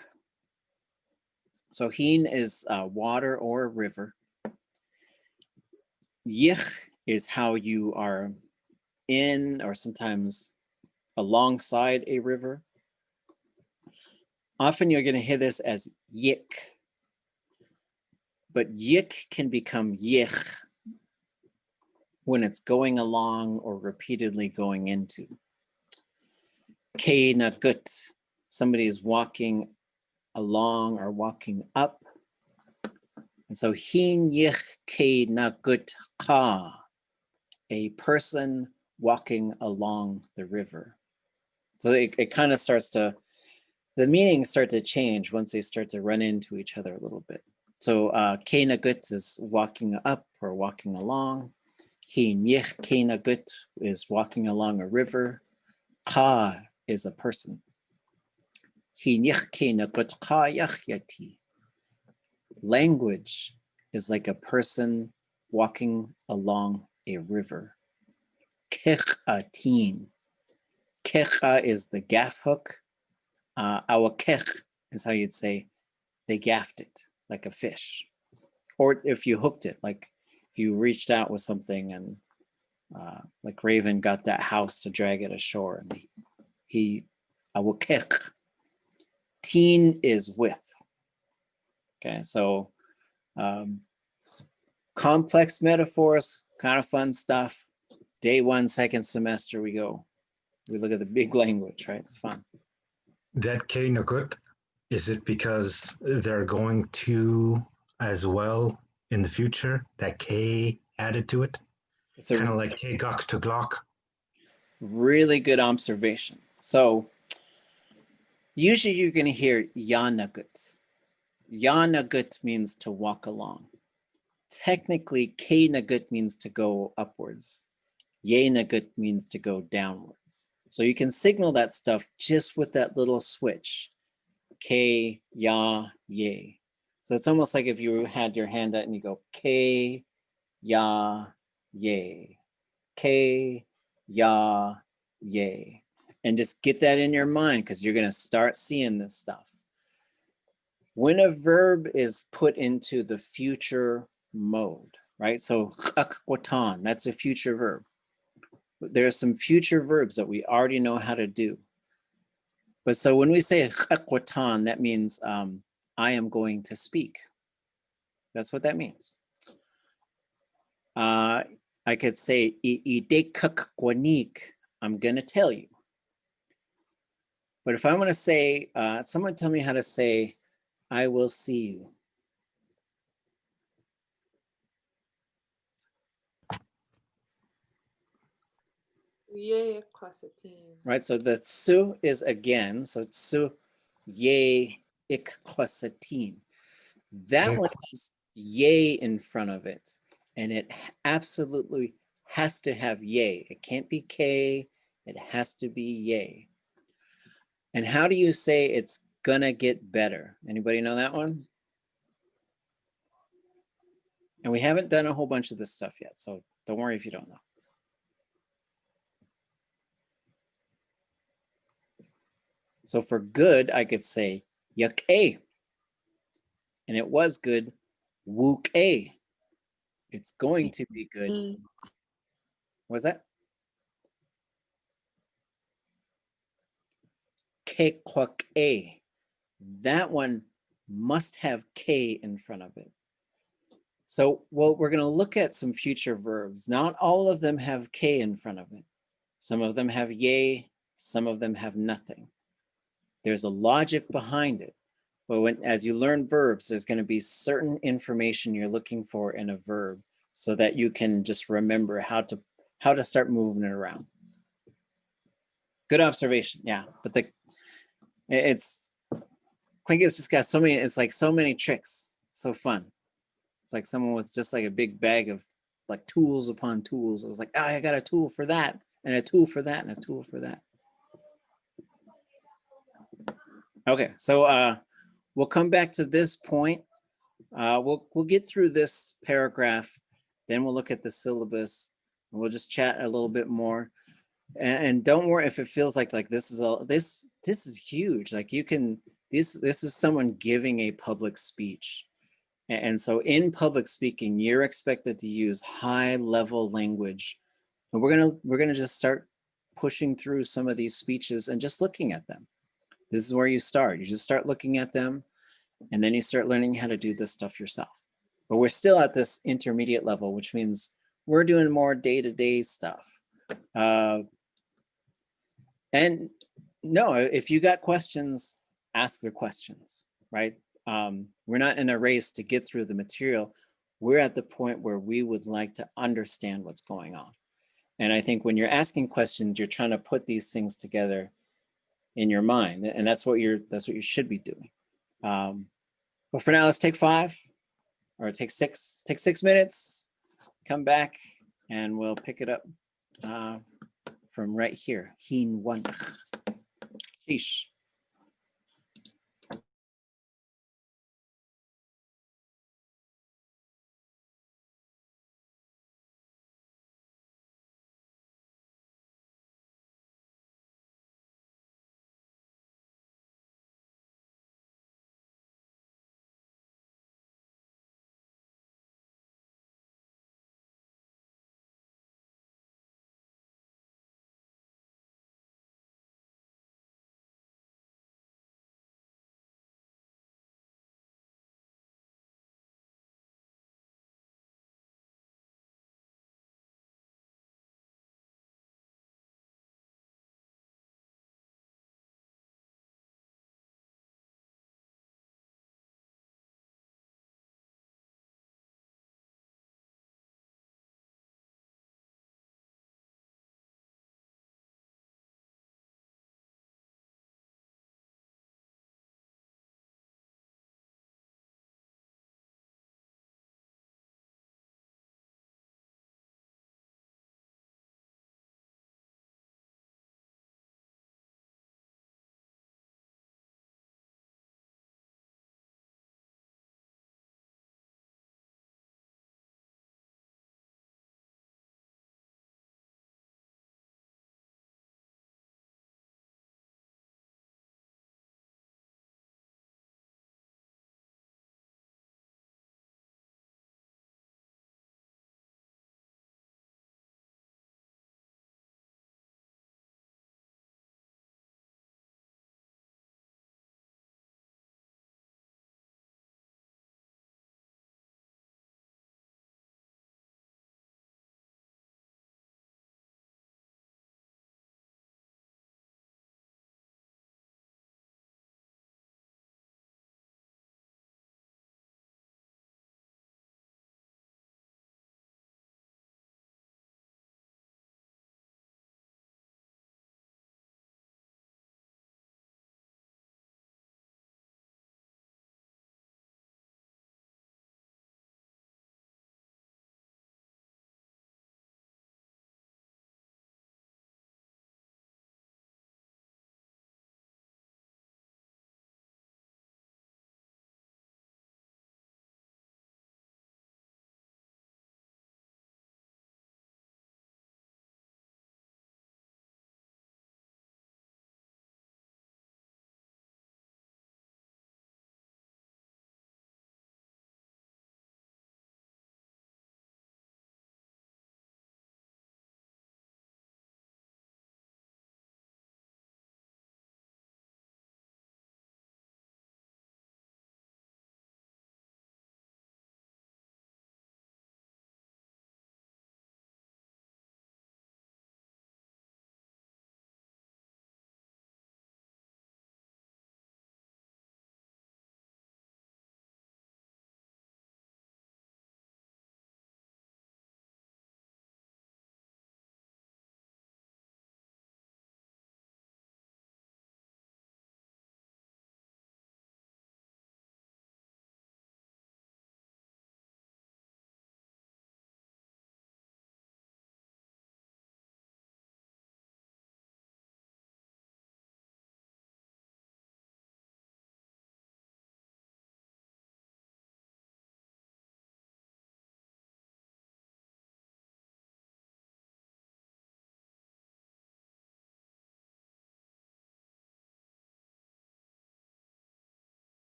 So hin is water or a river. Yich is how you are in or sometimes alongside a river. Often you're going to hear this as yik, but yik can become yich when it's going along or repeatedly going into. Ke nakut, somebody is walking along or walking up. And so hin yich ke nakut ka, a person walking along the river. So it kind of starts to, the meanings start to change once they start to run into each other a little bit. So ke nakut is walking up or walking along. Hin yich ke nakut is walking along a river. Ka is a person. Hin yich ke nakut ka yachyati. Language is like a person walking along a river. Kechatin. Kecha is the gaff hook. Our kech is how you'd say they gaffed it, like a fish. Or if you hooked it, like if you reached out with something and like Raven got that house to drag it ashore and he our kech. Teen is with. Okay, so complex metaphors, kind of fun stuff. Day one, second semester, we look at the big language, right? It's fun. That K Nakut, is it because they're going to as well in the future? That K added to it? It's kind of like K Gok to Glock. Really good observation. So usually you're going to hear Yanakut. Yanakut means to walk along. Technically, K Nagut means to go upwards. Ye Nagut means to go downwards. So you can signal that stuff just with that little switch. K, ya, ye. So it's almost like if you had your hand out and you go K, ya, ye. K, ya, ye. And just get that in your mind because you're going to start seeing this stuff. When a verb is put into the future mode, right? So chakkwatan, that's a future verb. There are some future verbs that we already know how to do. But so when we say chakkwatan, that means I am going to speak. That's what that means. I could say idekakwanik, I'm going to tell you. But if I want to say, someone tell me how to say, I will see you. Right, so the su is again, so it's su ye ikwasatin. That one has ye in front of it, and it absolutely has to have ye. It can't be k, it has to be ye. And how do you say it's gonna get better? Anybody know that one? And we haven't done a whole bunch of this stuff yet, so don't worry if you don't know. So for good, I could say yak a. And it was good, wook a. It's going to be good. What was that? Kekwak a. That one must have K in front of it. So, well, we're going to look at some future verbs. Not all of them have K in front of it. Some of them have yay, some of them have nothing. There's a logic behind it. But as you learn verbs, there's going to be certain information you're looking for in a verb so that you can just remember how to start moving it around. Good observation, yeah. But Tlingit's just got so many, it's like so many tricks. It's so fun. It's like someone with just like a big bag of like tools upon tools. It was like, oh, I got a tool for that, and a tool for that, and a tool for that. Okay, so we'll come back to this point. We'll get through this paragraph, then we'll look at the syllabus, and we'll just chat a little bit more. And don't worry if it feels like this is huge. Like you can, this is someone giving a public speech. And so in public speaking, you're expected to use high level language. And we're gonna just start pushing through some of these speeches and just looking at them. This is where you start. You just start looking at them, and then you start learning how to do this stuff yourself. But we're still at this intermediate level, which means we're doing more day-to-day stuff. And no, if you got questions, ask the questions, right? We're not in a race to get through the material. We're at the point where we would like to understand what's going on. And I think when you're asking questions, you're trying to put these things together in your mind, and that's what you should be doing. But for now, let's take 5 or take 6. Take 6 minutes, come back, and we'll pick it up from right here. Hin one. Sheesh.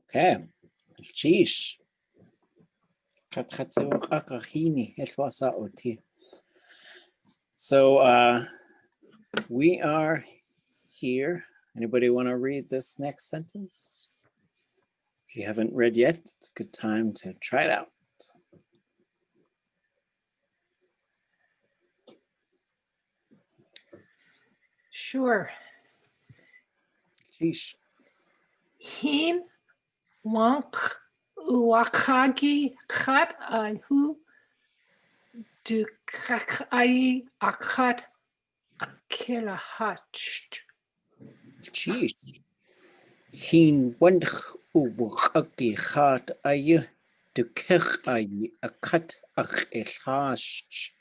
Okay. Sheesh. So we are here. Anybody want to read this next sentence? If you haven't read yet, it's a good time to try it out. Sure. Sheesh. Hin wank uakagi kat ahu du kakai akat akela hatched. Jeez. Hin wandch uwchagi chat ayu de kech ayi akat ach elhash.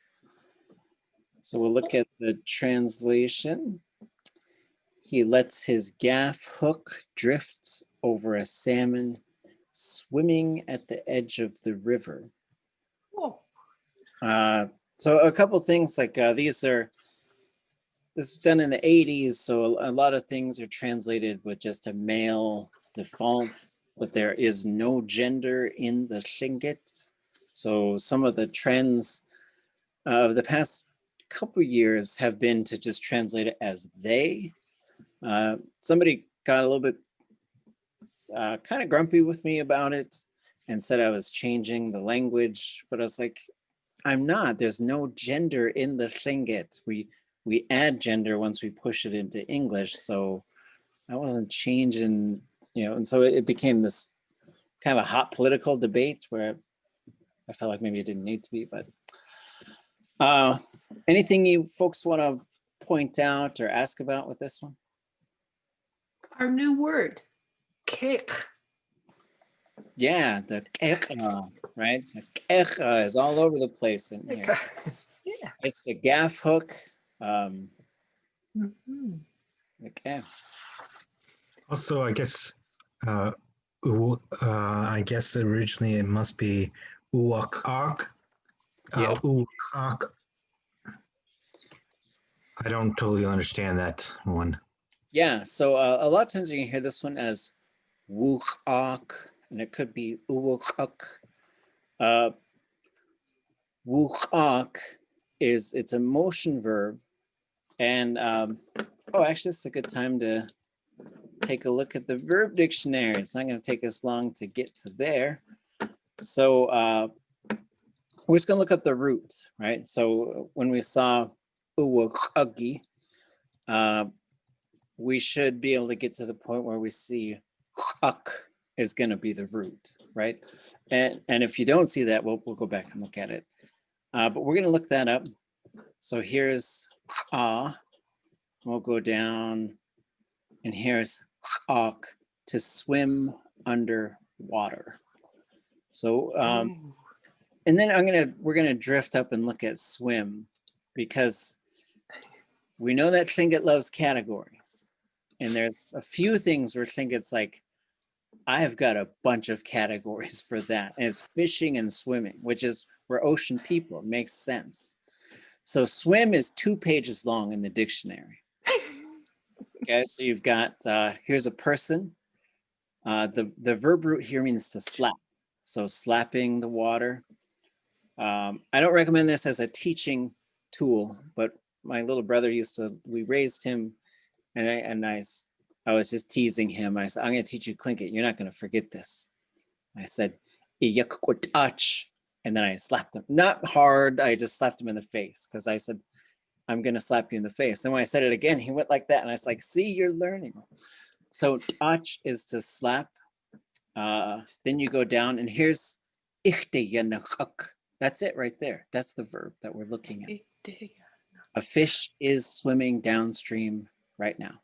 So we'll look at the translation. He lets his gaff hook drift over a salmon swimming at the edge of the river. Oh. So a couple things like this is done in the 80s, so a lot of things are translated with just a male default, but there is no gender in the Tlingit. So some of the trends of the past couple years have been to just translate it as they. Somebody got a little bit kind of grumpy with me about it and said I was changing the language, but I was like, I'm not. There's no gender in the Tlingit. We add gender once we push it into English, so I wasn't changing, and so it became this kind of a hot political debate where I felt like maybe it didn't need to be, but anything you folks want to point out or ask about with this one? Our new word, cake. Yeah, the keka, right? The keka is all over the place in here. Yeah. It's the gaff hook. Mm-hmm. Okay. Also, I guess originally it must be uwakak. Yeah. Uwakak. I don't totally understand that one. Yeah, so a lot of times you can hear this one as wukak, and it could be uwukak. Wukak it's a motion verb, and actually it's a good time to take a look at the verb dictionary. It's not going to take us long to get to there. So we're just going to look up the root, right? So when we saw uwukagi, we should be able to get to the point where we see chak is going to be the root, right? And if you don't see that, we'll go back and look at it. But we're going to look that up. So here's ah. We'll go down, and here's chak, to swim under water. So and then we're gonna drift up and look at swim, because we know that Tlingit loves categories, and there's a few things where Tlingit's like, I have got a bunch of categories for that, and it's fishing and swimming, which is we're ocean people. It makes sense. So swim is 2 pages long in the dictionary. Okay, so you've got here's a person. The verb root here means to slap, so slapping the water. I don't recommend this as a teaching tool, but my little brother we raised him, and I was just teasing him. I said, I'm going to teach you Tlingit. You're not going to forget this. I said, Yanakut, and then I slapped him. Not hard, I just slapped him in the face, because I said, I'm going to slap you in the face. And when I said it again, he went like that, and I was like, see, you're learning. So touch is to slap. Then you go down, and here's ichte yanakut. That's it right there. That's the verb that we're looking at. A fish is swimming downstream right now.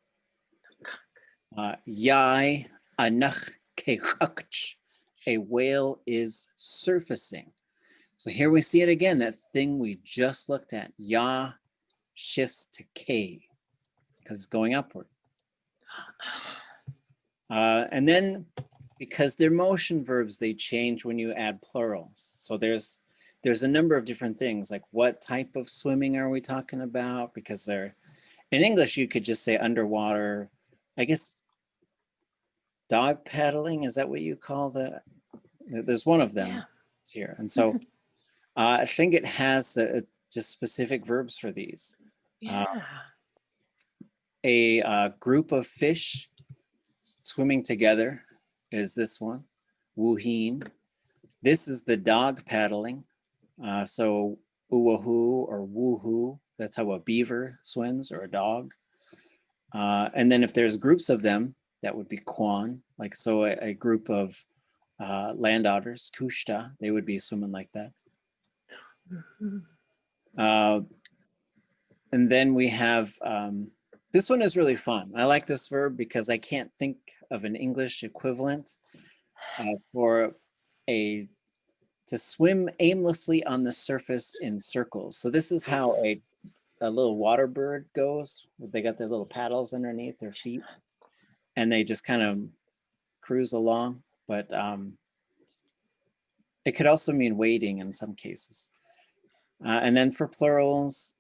Yai anach kechakch. A whale is surfacing. So here we see it again, that thing we just looked at. Ya shifts to K because it's going upward. And then because they're motion verbs, they change when you add plurals. So there's a number of different things, like what type of swimming are we talking about? Because in English, you could just say underwater. I guess dog paddling. Is that what you call there's one of them. Yeah. It's here. And so Tlingit has just specific verbs for these. Yeah. A group of fish swimming together is this one, wuhin. This is the dog paddling. So uwahu or woohoo, that's how a beaver swims or a dog. And then if there's groups of them, that would be kwan. Like, so a group of land otters, kushta, they would be swimming like that. And then we have, this one is really fun. I like this verb because I can't think of an English equivalent for to swim aimlessly on the surface in circles. So this is how a little water bird goes. They got their little paddles underneath their feet and they just kind of cruise along. But it could also mean wading in some cases. And then for plurals,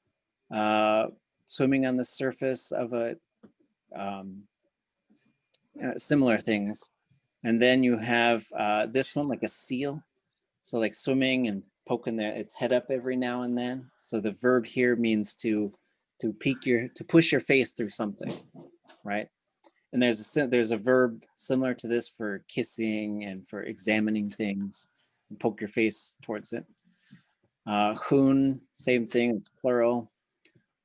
swimming on the surface of similar things. And then you have this one, like a seal. So like swimming and poking its head up every now and then. So the verb here means to push your face through something, right? And there's a verb similar to this for kissing and for examining things and poke your face towards it. Hun, same thing, it's plural.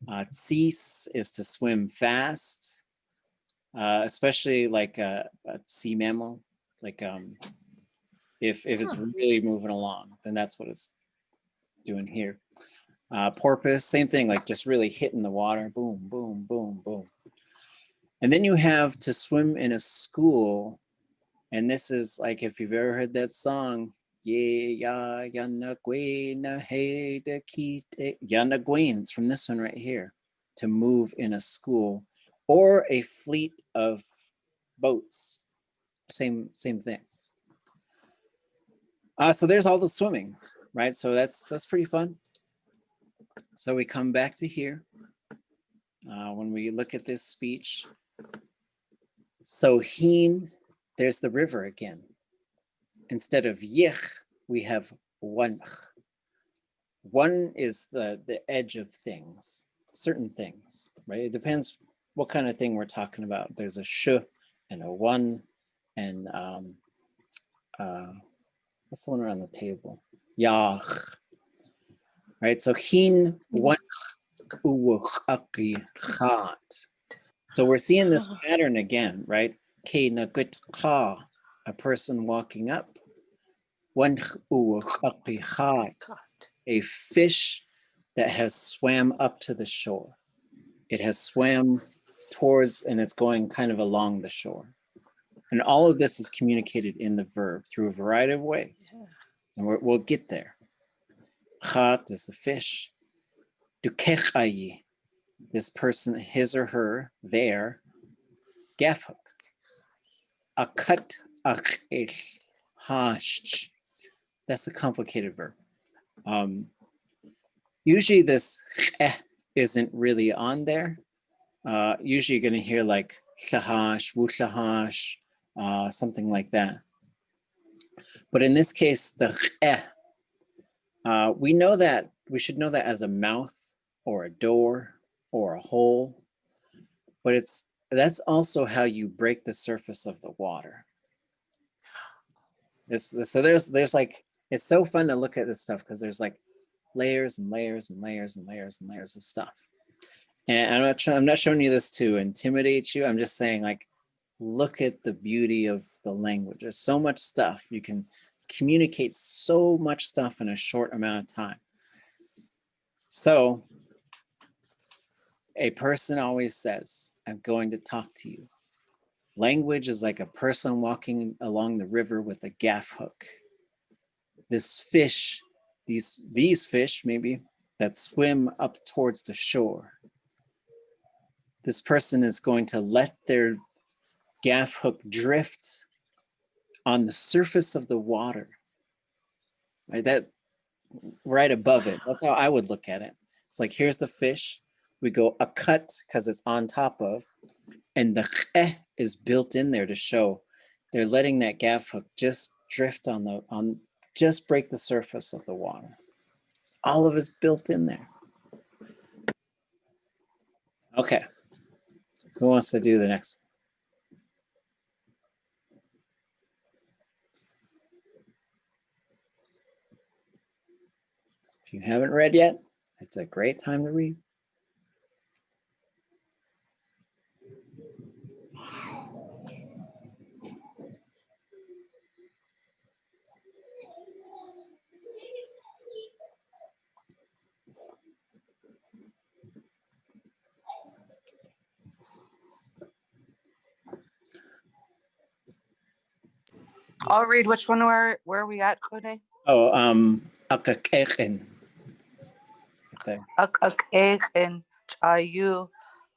Tsis is to swim fast, especially like a sea mammal. Like if it's really moving along, then that's what it's doing here. Porpoise, same thing, like just really hitting the water, boom, boom, boom, boom. And then you have to swim in a school, and this is like if you've ever heard that song, Yanakut, it's from this one right here, to move in a school or a fleet of boats. Same thing. So there's all the swimming, right? So that's pretty fun. So we come back to here when we look at this speech. So hin, there's the river again. Instead of yich, we have one. One is the edge of things, certain things, right? It depends what kind of thing we're talking about. There's a sh and a one, and what's the one around the table? Yach, right? So hin, one, so we're seeing this pattern again, right? A person walking up. A fish that has swam up to the shore. It has swam towards, and it's going kind of along the shore. And all of this is communicated in the verb through a variety of ways. And we'll get there. Chat is the fish. Dukechayi, this person, his or her, their gaff hook. Akat achich hash. That's a complicated verb. Usually this isn't really on there. Usually you're going to hear like shahash, wushahash, something like that. But in this case, the we should know that as a mouth or a door or a hole, but that's also how you break the surface of the water. So there's like, it's so fun to look at this stuff because there's like layers and layers and layers and layers and layers of stuff. And I'm not showing you this to intimidate you. I'm just saying, like, look at the beauty of the language. There's so much stuff. You can communicate so much stuff in a short amount of time. So a person always says, I'm going to talk to you. Language is like a person walking along the river with a gaff hook. This fish, these fish maybe, that swim up towards the shore. This person is going to let their gaff hook drift on the surface of the water, right? That right above it. That's how I would look at it. It's like, here's the fish. We go a cut because it's on top of, and the is built in there to show they're letting that gaff hook just drift just break the surface of the water. All of it's built in there. Okay, who wants to do the next one? If you haven't read yet, it's a great time to read. I'll read which one where are we at, Kone? Oh, akakechen. There. Ak chayu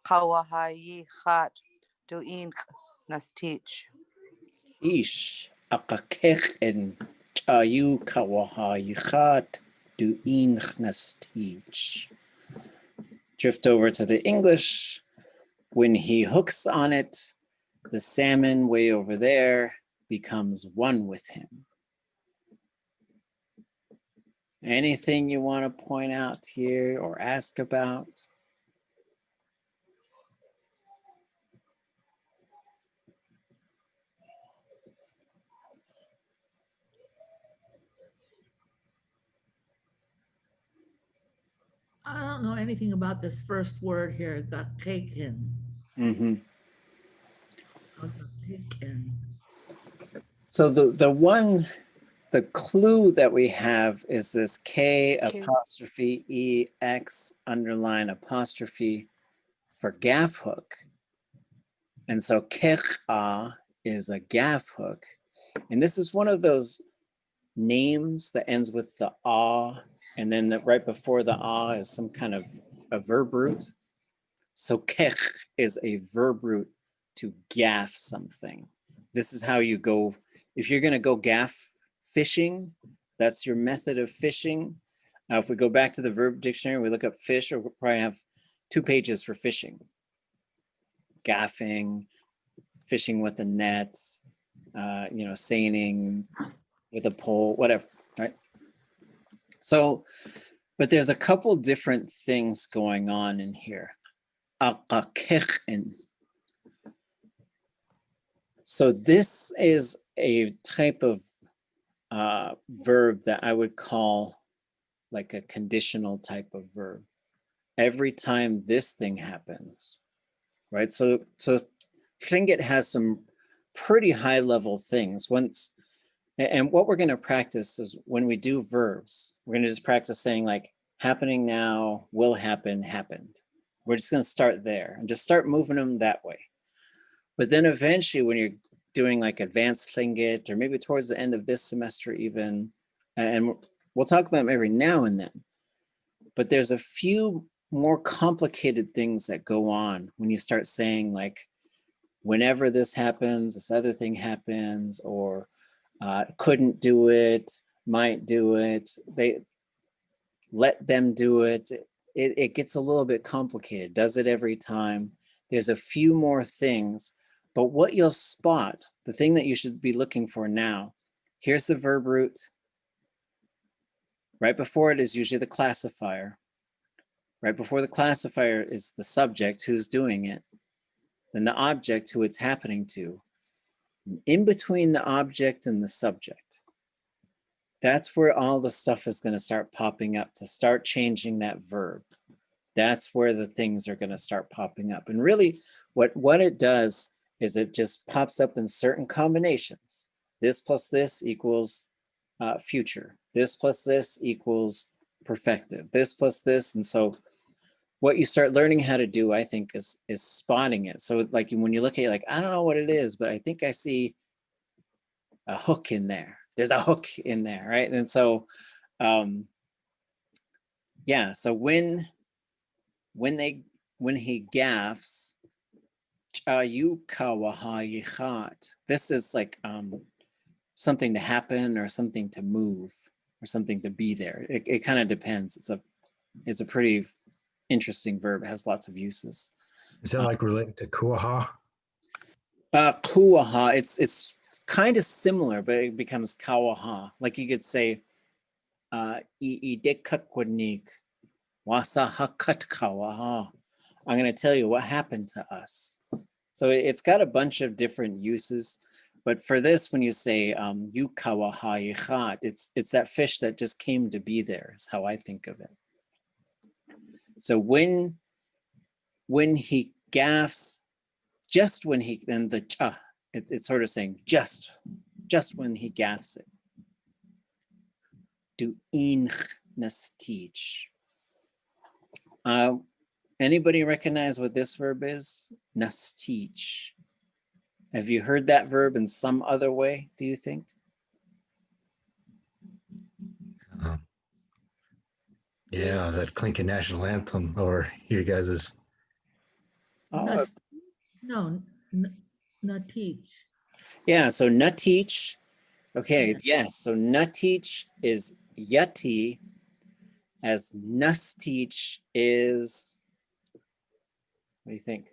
kawahayi Haa Tuwunáagu Yís. Ish akakechen chayu kawahayi Haa Tuwunáagu Yís. Drift over to the English. When he hooks on it, the salmon way over there becomes one with him. Anything you want to point out here or ask about? I don't know anything about this first word here, gakaken. Mm-hmm. Gakaken. So the clue that we have is this K apostrophe EX underline apostrophe for gaff hook. And so kecha is a gaff hook. And this is one of those names that ends with the ah, and then right before the ah is some kind of a verb root. So kech is a verb root to gaff something. This is how you go, if you're gonna go gaff fishing, that's your method of fishing. Now, if we go back to the verb dictionary, we look up fish, or we'll probably have 2 pages for fishing. Gaffing, fishing with a net, seining with a pole, whatever, right? So, but there's a couple different things going on in here. So this is a type of verb that I would call like a conditional type of verb. Every time this thing happens, right? So Tlingit has some pretty high level things. And what we're going to practice is when we do verbs, we're going to just practice saying like happening now, will happen, happened. We're just going to start there and just start moving them that way. But then eventually when you're doing like advanced Tlingit, or maybe towards the end of this semester even, and we'll talk about them every now and then, but there's a few more complicated things that go on when you start saying like, whenever this happens, this other thing happens, or couldn't do it, might do it, they let them do it. It gets a little bit complicated. Does it every time? There's a few more things, but what you'll spot, the thing that you should be looking for now, here's the verb root. Right before it is usually the classifier. Right before the classifier is the subject who's doing it, then the object who it's happening to. In between the object and the subject, that's where all the stuff is going to start popping up to start changing that verb. That's where the things are going to start popping up. And really what it does is it just pops up in certain combinations. This plus this equals future. This plus this equals perfective. This plus this. And so what you start learning how to do, I think, is spotting it. So like when you look at it, like, I don't know what it is, but I think I see a hook in there. There's a hook in there, right? And so, yeah, so when he gaffs, this is like something to happen or something to move or something to be there. It kind of depends. It's a pretty interesting verb. It has lots of uses. Is that like related to kuaha? Kuaha, it's kind of similar, but it becomes kawaha. Like you could say, "I wasa hakat kawaha." I'm going to tell you what happened to us. So it's got a bunch of different uses. But for this, when you say "you kawaha yichat," it's that fish that just came to be there. Is how I think of it. So when he gaffs, just when he, and the cha, it's sort of saying just when he gaffs it. Do inch nastich. Anybody recognize what this verb is? Nastich. Have you heard that verb in some other way, do you think? Yeah, that Tlingit national anthem, or your guys's. No, not teach. Yeah, so natich. Okay, yes, so natich is yati, as nastich is, what do you think?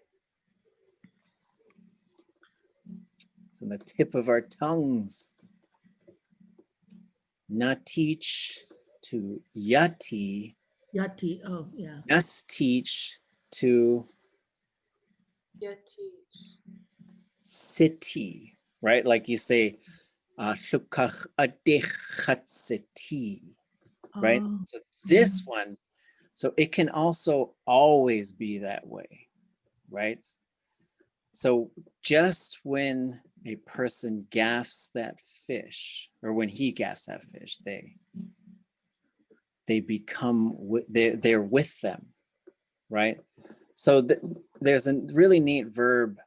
It's on the tip of our tongues. Natich to yati. Yati, oh yeah. Nastich to city, right? Like you say, shukach adich right? Oh, So this one, so it can also always be that way, right? So just when a person gaffs that fish, or when he gaffs that fish, they become, they're with them, right? So there's a really neat verb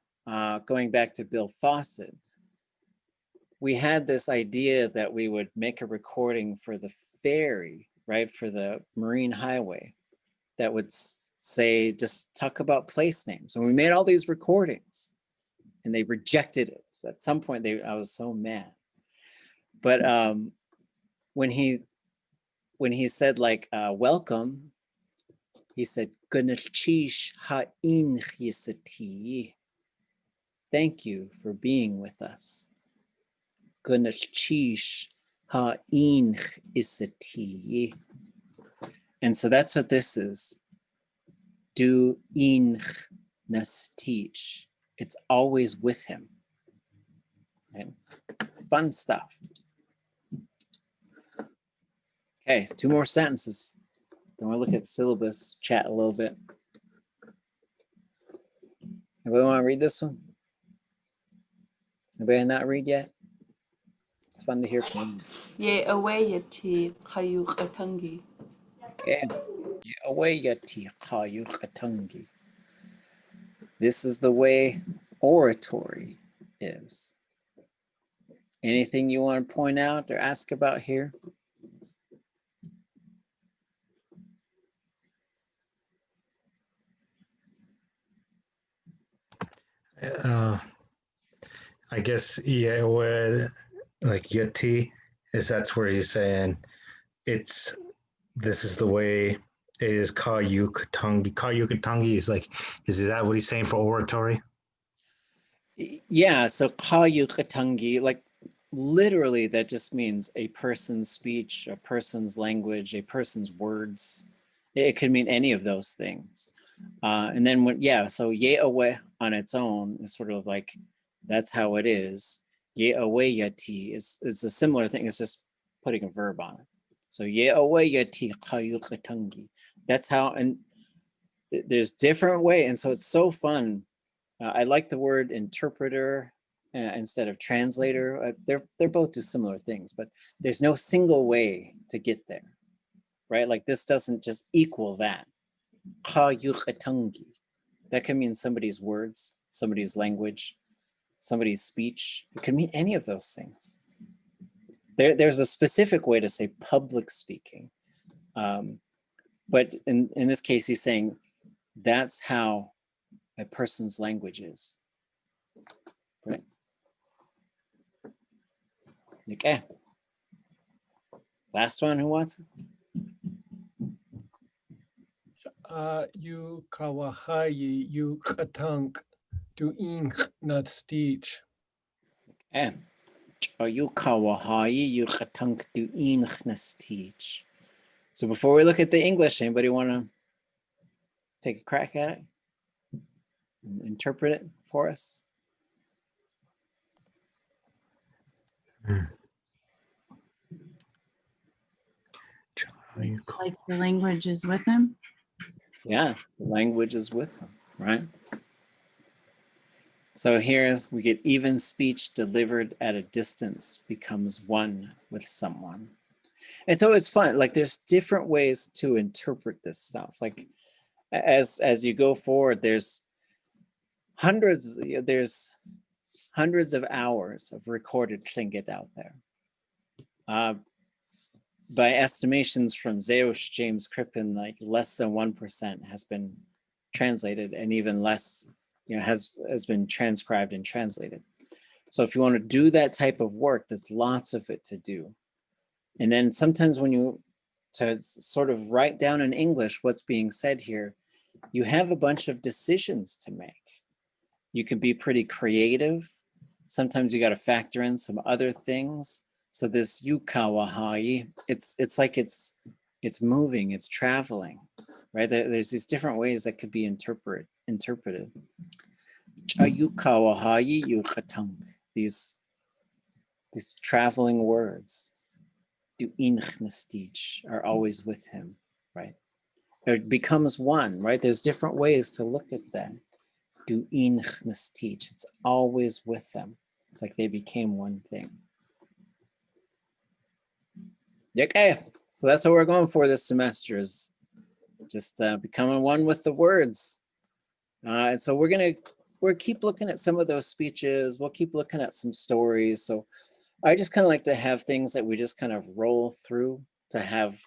going back to Bill Fawcett. We had this idea that we would make a recording for the ferry, right? For the Marine Highway that would say, just talk about place names. And we made all these recordings and they rejected it. So at some point I was so mad. But when he said like, welcome, he said, thank you for being with us. And so that's what this is. Do inch nastich. It's always with him. And fun stuff. Okay, 2 more sentences. Then we'll look at syllabus, chat a little bit. Anybody want to read this one? Anybody not read yet? It's fun to hear from you. Ye away yati kayu katangi. Okay. Away yati kayu katangi. This is the way oratory is. Anything you want to point out or ask about here? I guess, yeah, where like yati is, that's where he's saying this is the way it is. Kayu katangi is like, is that what he's saying for oratory? Yeah, so kayu katangi, like literally that just means a person's speech, a person's language, a person's words. It could mean any of those things. And then so ye awe on its own is sort of like, that's how it is. Ye awe yati is a similar thing. It's just putting a verb on it. So ye awe yati kayu katangi. That's how, and there's different way. And so it's so fun. I like the word interpreter instead of translator. They're both do similar things, but there's no single way to get there, right? Like this doesn't just equal that. That can mean somebody's words, somebody's language, somebody's speech. It can mean any of those things. There's a specific way to say public speaking. But in this case, he's saying that's how a person's language is. Right? Okay. Last one, who wants it? You kawahayi, you katank, do ink not stitch. Okay. So before we look at the English, anybody want to take a crack at it? Interpret it for us? Like the language is with him? Yeah, the language is with him, right? So here we get even speech delivered at a distance becomes one with someone. And so it's fun. Like there's different ways to interpret this stuff. Like as you go forward, there's hundreds of hours of recorded Tlingit out there. By estimations from Zeus James Crippen, like less than 1% has been translated, and even less, has been transcribed and translated. So if you want to do that type of work, there's lots of it to do. And then sometimes when you to sort of write down in English what's being said here, you have a bunch of decisions to make. You can be pretty creative. Sometimes you got to factor in some other things. So this yukawahai, it's like it's moving, it's traveling, right? There's these different ways that could be interpreted. Yukawahai yukatang, these traveling words, are always with him, right? It becomes one, right? There's different ways to look at that. It's always with them. It's like they became one thing. Okay, so that's what we're going for this semester, is just becoming one with the words. And so we'll keep looking at some of those speeches. We'll keep looking at some stories. So I just kind of like to have things that we just kind of roll through, to have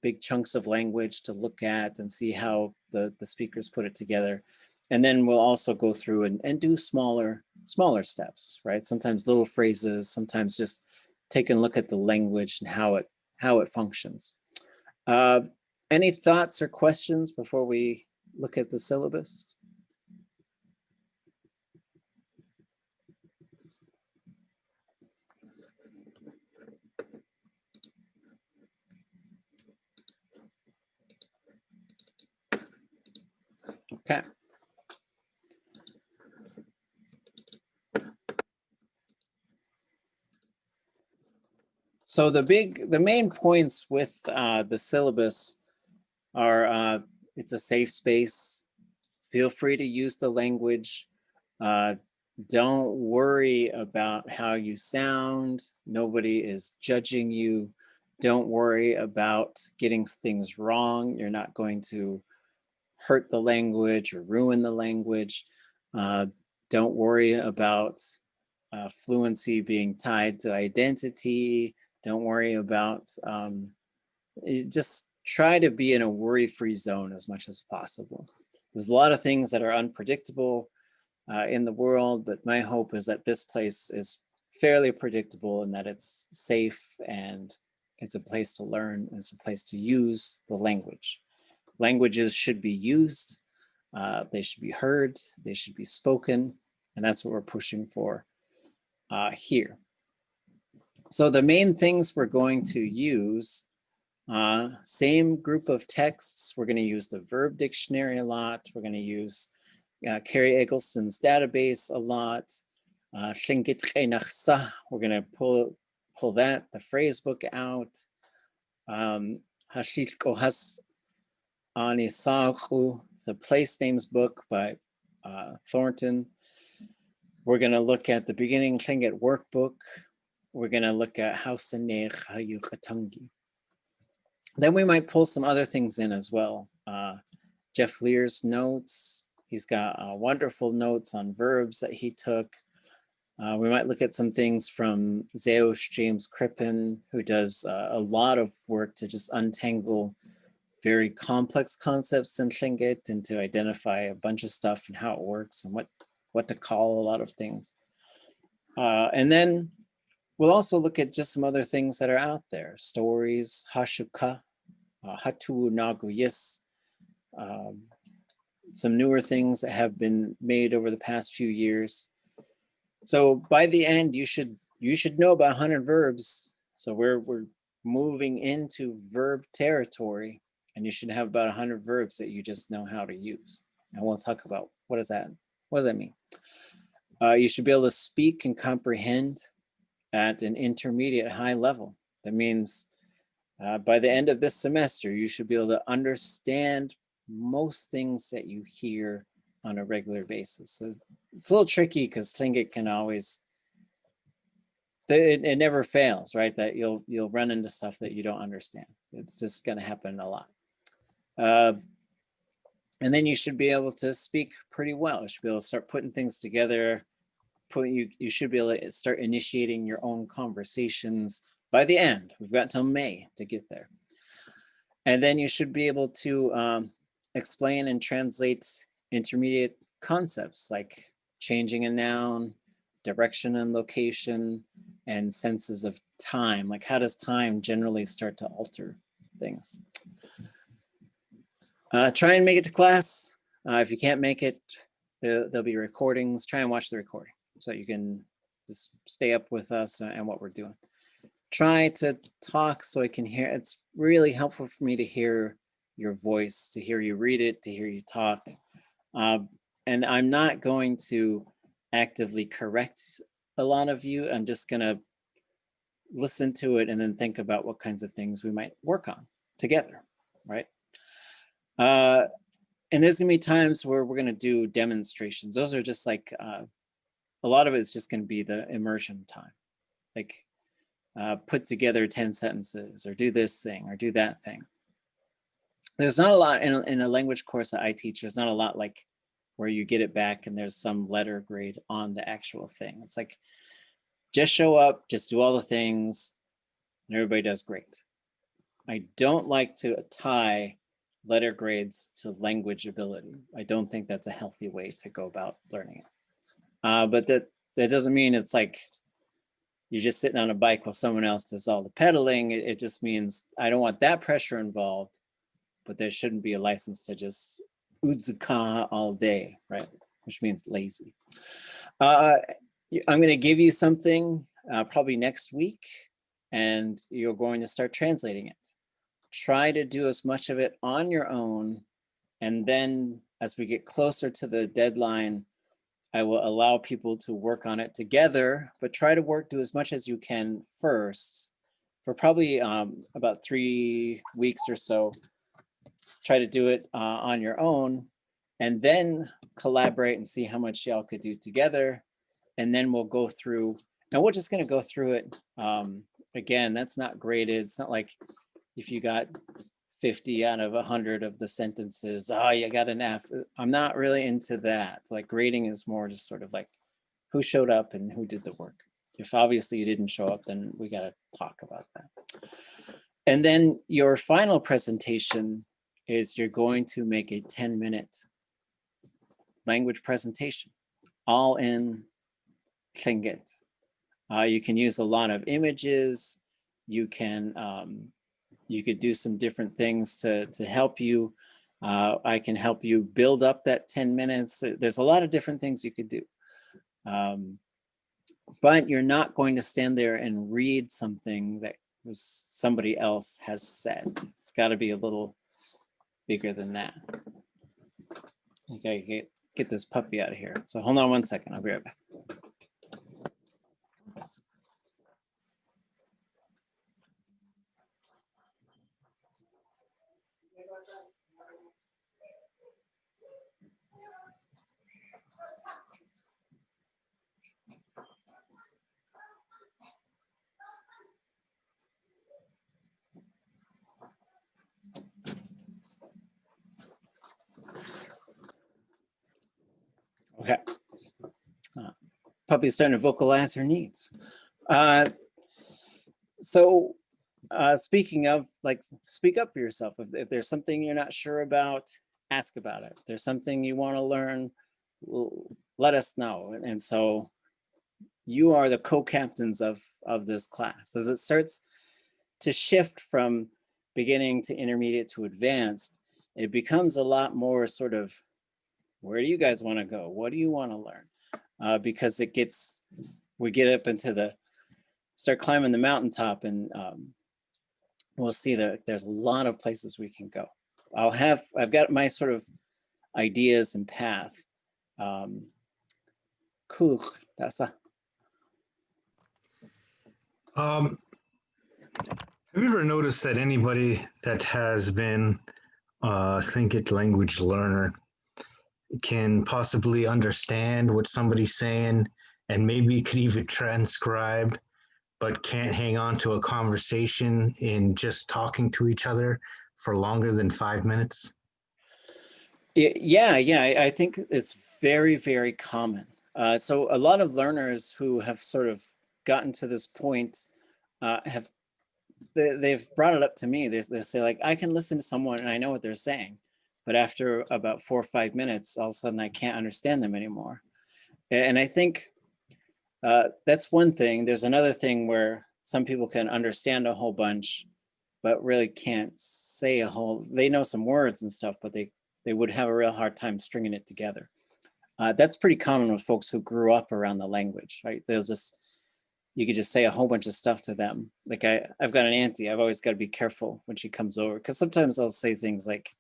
big chunks of language to look at and see how the speakers put it together. And then we'll also go through and do smaller steps, right? Sometimes little phrases, sometimes just take a look at the language and how it functions. Any thoughts or questions before we look at the syllabus? Okay. So the main points with the syllabus are it's a safe space. Feel free to use the language. Don't worry about how you sound. Nobody is judging you. Don't worry about getting things wrong. You're not going to hurt the language or ruin the language. Don't worry about fluency being tied to identity. Don't worry about, just try to be in a worry-free zone as much as possible. There's a lot of things that are unpredictable in the world, but my hope is that this place is fairly predictable and that it's safe and it's a place to learn, and it's a place to use the language. Languages should be used, they should be heard, they should be spoken, and that's what we're pushing for here. So the main things we're going to use, same group of texts. We're going to use the verb dictionary a lot. We're going to use Carrie Eggleston's database a lot. Tlingit, we're going to pull that, the phrase book out. Hashit Kohas Anisahu, the place names book by Thornton. We're going to look at the beginning Tlingit workbook. We're going to look at Hausanech Hayukatangi. Then we might pull some other things in as well. Jeff Lear's notes. He's got wonderful notes on verbs that he took. We might look at some things from Zeus James Crippen, who does a lot of work to just untangle very complex concepts in Tlingit and to identify a bunch of stuff and how it works and what to call a lot of things. And then we'll also look at just some other things that are out there. Stories, Hashuka, Haa Tuwunáagu Yís, some newer things that have been made over the past few years. So by the end, you should you should know about 100 verbs. So we're moving into verb territory, and you should have about 100 verbs that you just know how to use. And we'll talk about what does that mean? You should be able to speak and comprehend at an intermediate high level. That means by the end of this semester, you should be able to understand most things that you hear on a regular basis. So it's a little tricky because Tlingit can always, it never fails, right? That you'll run into stuff that you don't understand. It's just going to happen a lot. And then you should be able to speak pretty well. You should be able to start putting things together. You should be able to start initiating your own conversations by the end. We've got till May to get there. And then you should be able to explain and translate intermediate concepts like changing a noun, direction and location, and senses of time. Like how does time generally start to alter things? Try and make it to class. If you can't make it, there'll be recordings. Try and watch the recording so you can just stay up with us and what we're doing. Try to talk so I can hear. It's really helpful for me to hear your voice, to hear you read it, to hear you talk. And I'm not going to actively correct a lot of you. I'm just going to listen to it and then think about what kinds of things we might work on together, right? And there's gonna be times where we're gonna do demonstrations. Those are just like, a lot of it is just gonna be the immersion time. Like put together 10 sentences or do this thing or do that thing. There's not a lot in a language course that I teach, there's not a lot like where you get it back and there's some letter grade on the actual thing. It's like, just show up, just do all the things and everybody does great. I don't like to tie letter grades to language ability. I don't think that's a healthy way to go about learning it. But that doesn't mean it's like you're just sitting on a bike while someone else does all the pedaling. It just means I don't want that pressure involved, but there shouldn't be a license to just udzuka all day, right? Which means lazy. I'm gonna give you something probably next week, and you're going to start translating it. Try to do as much of it on your own. And then as we get closer to the deadline, I will allow people to work on it together, but try to do as much as you can first for probably about 3 weeks or so. Try to do it on your own and then collaborate and see how much y'all could do together. And then we'll go through, and we're just gonna go through it. Again, that's not graded. It's not like if you got 50 out of 100 of the sentences, oh, you got an F. I'm not really into that. Like grading is more just sort of like who showed up and who did the work. If obviously you didn't show up, then we got to talk about that. And then your final presentation is you're going to make a 10-minute language presentation, all in Tlingit. You can use a lot of images. You could do some different things to help you. I can help you build up that 10 minutes. There's a lot of different things you could do. But you're not going to stand there and read something that somebody else has said. It's got to be a little bigger than that. Okay, get this puppy out of here. So hold on one second, I'll be right back. Okay. Puppy's starting to vocalize her needs. So speaking of, like, speak up for yourself. If there's something you're not sure about, ask about it. If there's something you want to learn, let us know. And so you are the co-captains of this class. As it starts to shift from beginning to intermediate to advanced, it becomes a lot more sort of, where do you guys want to go? What do you want to learn? Because we get up into the start climbing the mountaintop, and we'll see that there's a lot of places we can go. I've got my sort of ideas and path. Cool. That's a. Have you ever noticed that anybody that has been a Tlingit language learner can possibly understand what somebody's saying and maybe could even transcribe, but can't hang on to a conversation in just talking to each other for longer than 5 minutes? Yeah, I think it's very, very common. So a lot of learners who have sort of gotten to this point they've brought it up to me. They say, like, I can listen to someone and I know what they're saying, but after about 4 or 5 minutes, all of a sudden I can't understand them anymore. And I think that's one thing. There's another thing where some people can understand a whole bunch, but really can't say a whole, they know some words and stuff, but they would have a real hard time stringing it together. That's pretty common with folks who grew up around the language, right? You could just say a whole bunch of stuff to them. Like I've got an auntie, I've always got to be careful when she comes over, because sometimes I'll say things like,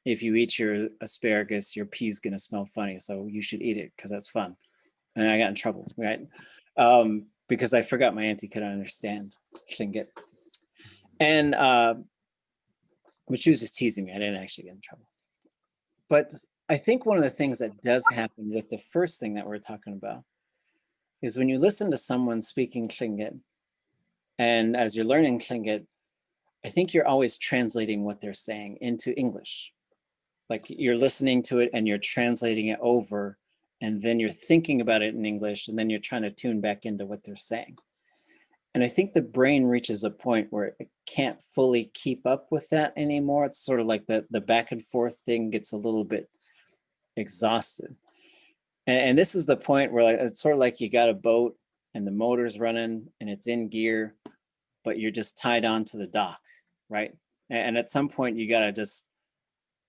if you eat your asparagus, your pea's gonna smell funny, so you should eat it because that's fun. And I got in trouble, right? Because I forgot my auntie could understand Tlingit. And, but she was just teasing me. I didn't actually get in trouble. But I think one of the things that does happen with the first thing that we're talking about is when you listen to someone speaking Tlingit, and as you're learning Tlingit, I think you're always translating what they're saying into English. Like you're listening to it and you're translating it over, and then you're thinking about it in English, and then you're trying to tune back into what they're saying. And I think the brain reaches a point where it can't fully keep up with that anymore. It's sort of like the back and forth thing gets a little bit exhausted. And this is the point where, like, it's sort of like you got a boat and the motor's running and it's in gear, but you're just tied onto the dock, right? And at some point you got to just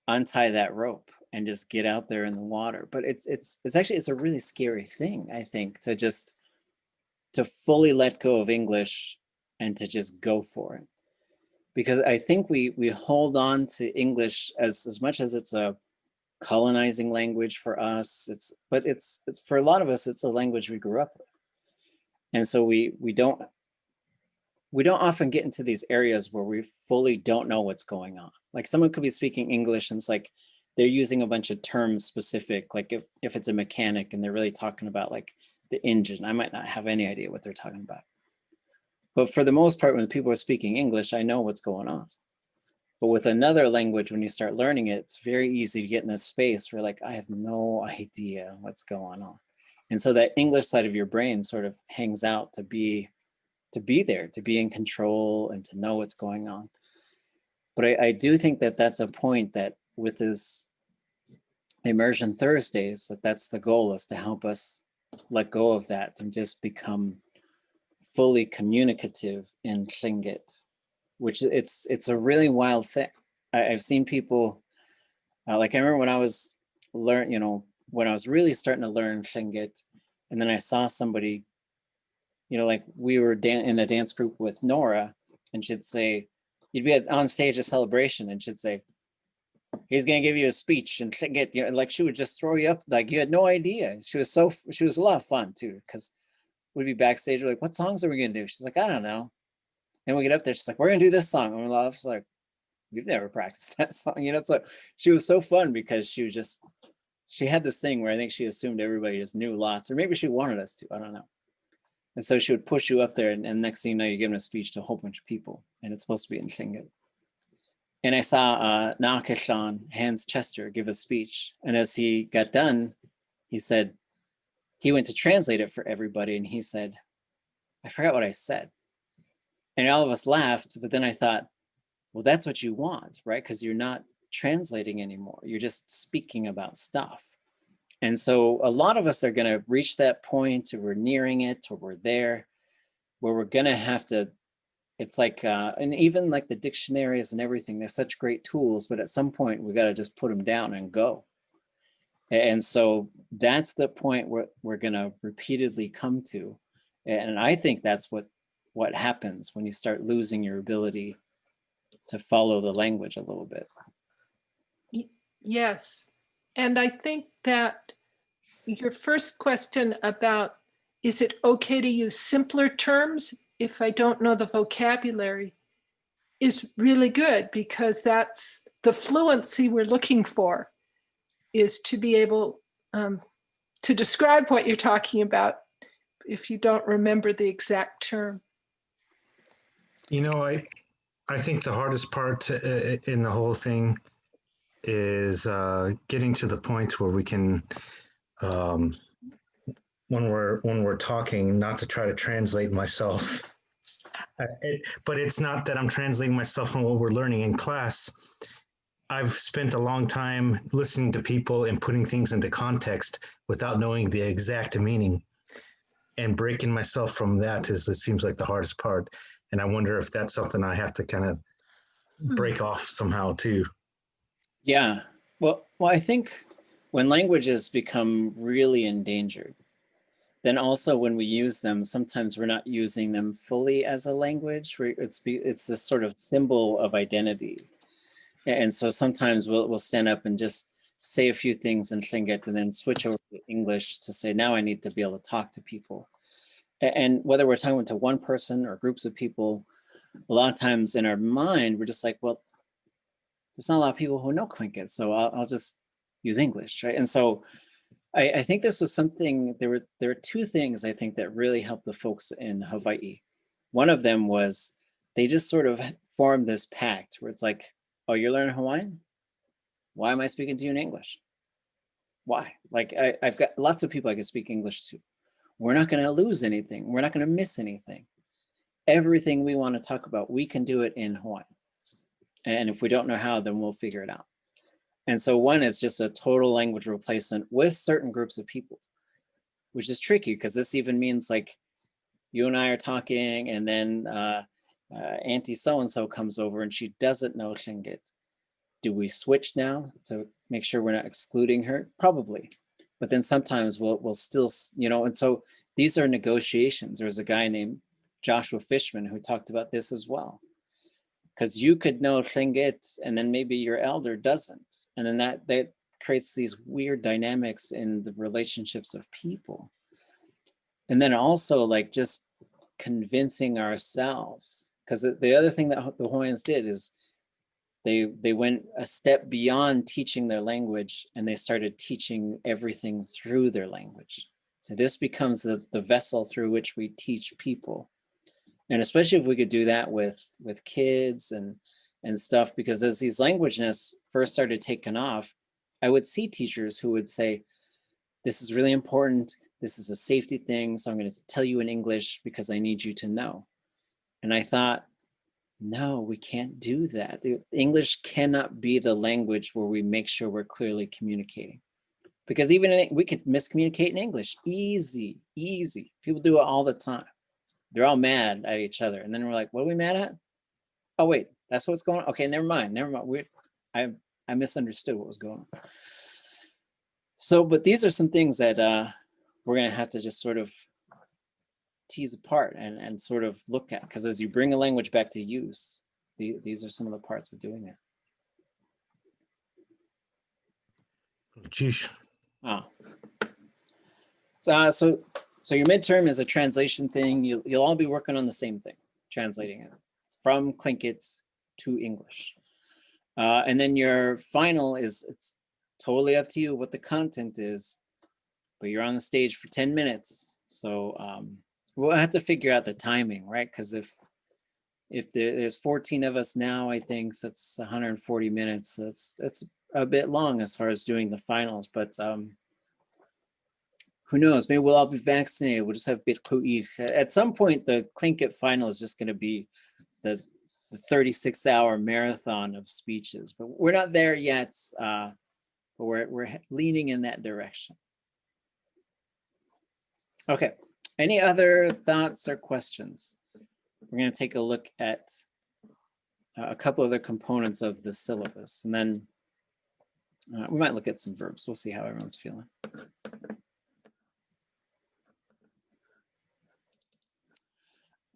untie that rope and just get out there in the water. But it's actually, it's a really scary thing, I think, to fully let go of English and to just go for it. Because I think we hold on to English as much as it's a colonizing language for us. But it's for a lot of us, it's a language we grew up with. And so we don't often get into these areas where we fully don't know what's going on. Like someone could be speaking English and it's like they're using a bunch of terms specific, like if it's a mechanic and they're really talking about like the engine, I might not have any idea what they're talking about. But for the most part, when people are speaking English, I know what's going on. But with another language, when you start learning it, it's very easy to get in this space where like, I have no idea what's going on. And so that English side of your brain sort of hangs out to be there, to be in control and to know what's going on. But I do think that that's a point that with this Immersion Thursdays, that's the goal, is to help us let go of that and just become fully communicative in Tlingit, which it's a really wild thing. I've seen people, like I remember when I was when I was really starting to learn Tlingit, and then I saw somebody, like we were in a dance group with Nora, and she'd say, you'd be on stage at celebration, and she'd say, he's gonna give you a speech and Tlingit, like she would just throw you up, like you had no idea. She was a lot of fun too, because we'd be backstage, we're like, what songs are we gonna do? She's like, I don't know. And we get up there, she's like, we're gonna do this song. And we're just like, we've never practiced that song, So she was so fun because she had this thing where I think she assumed everybody just knew lots, or maybe she wanted us to, I don't know. And so she would push you up there, and next thing you know, you're giving a speech to a whole bunch of people, and it's supposed to be in Tlingit. And I saw Nakashan, Hans Chester, give a speech. And as he got done, he said, he went to translate it for everybody, and he said, I forgot what I said. And all of us laughed, but then I thought, well, that's what you want, right? Because you're not translating anymore. You're just speaking about stuff. And so a lot of us are going to reach that point, or we're nearing it, or we're there, where we're going to have to, it's like, and even like the dictionaries and everything, they're such great tools, but at some point we got to just put them down and go. And so that's the point where we're going to repeatedly come to. And I think that's what what happens when you start losing your ability to follow the language a little bit. Yes. And I think that your first question about, is it okay to use simpler terms if I don't know the vocabulary, is really good, because that's the fluency we're looking for, is to be able to describe what you're talking about if you don't remember the exact term. You know, I think the hardest part in the whole thing is getting to the point where we can, when we're talking, not to try to translate myself. But it's not that I'm translating myself from what we're learning in class. I've spent a long time listening to people and putting things into context without knowing the exact meaning. And breaking myself from that it seems like the hardest part. And I wonder if that's something I have to kind of break off somehow too. Yeah, well, I think when languages become really endangered, then also when we use them, sometimes we're not using them fully as a language. It's this sort of symbol of identity. And so sometimes we'll stand up and just say a few things in Tlingit and then switch over to English to say, now I need to be able to talk to people. And whether we're talking to one person or groups of people, a lot of times in our mind, we're just like, well, there's not a lot of people who know Tlingit, so I'll just use English, right? And so I think this was something, there were two things I think that really helped the folks in Hawaii. One of them was they just sort of formed this pact where it's like, oh, you're learning Hawaiian? Why am I speaking to you in English? Why? Like I've got lots of people I can speak English to. We're not gonna lose anything. We're not gonna miss anything. Everything we wanna talk about, we can do it in Hawaiian. And if we don't know how, then we'll figure it out. And so one is just a total language replacement with certain groups of people, which is tricky because this even means like you and I are talking and then Auntie so-and-so comes over and she doesn't know Tlingit. Do we switch now to make sure we're not excluding her? Probably. But then sometimes we'll still, you know, and so these are negotiations. There's a guy named Joshua Fishman who talked about this as well. Because you could know Tlingit and then maybe your elder doesn't. And then that creates these weird dynamics in the relationships of people. And then also like just convincing ourselves. Because the other thing that the Hawaiians did is they went a step beyond teaching their language and they started teaching everything through their language. So this becomes the vessel through which we teach people. And especially if we could do that with kids and stuff, because as these language nests first started taking off, I would see teachers who would say, this is really important. This is a safety thing. So I'm going to tell you in English because I need you to know. And I thought, no, we can't do that. English cannot be the language where we make sure we're clearly communicating. Because even we could miscommunicate in English. Easy. People do it all the time. They're all mad at each other. And then we're like, what are we mad at? Oh, wait, that's what's going on. Okay, never mind. I misunderstood what was going on. So, but these are some things that we're going to have to just sort of tease apart and sort of look at. Because as you bring a language back to use, these are some of the parts of doing that. Geesh. Oh. So your midterm is a translation thing. You'll all be working on the same thing, translating it from Tlingit to English. And then your final it's totally up to you what the content is, but you're on the stage for 10 minutes. So we'll have to figure out the timing, right? Because if there's 14 of us now, I think so that's 140 minutes. So it's a bit long as far as doing the finals, but who knows? Maybe we'll all be vaccinated. We'll just have bit ku'ich. At some point, the Tlingit final is just going to be the 36-hour marathon of speeches. But we're not there yet. But we're leaning in that direction. Okay. Any other thoughts or questions? We're going to take a look at a couple other components of the syllabus, and then we might look at some verbs. We'll see how everyone's feeling.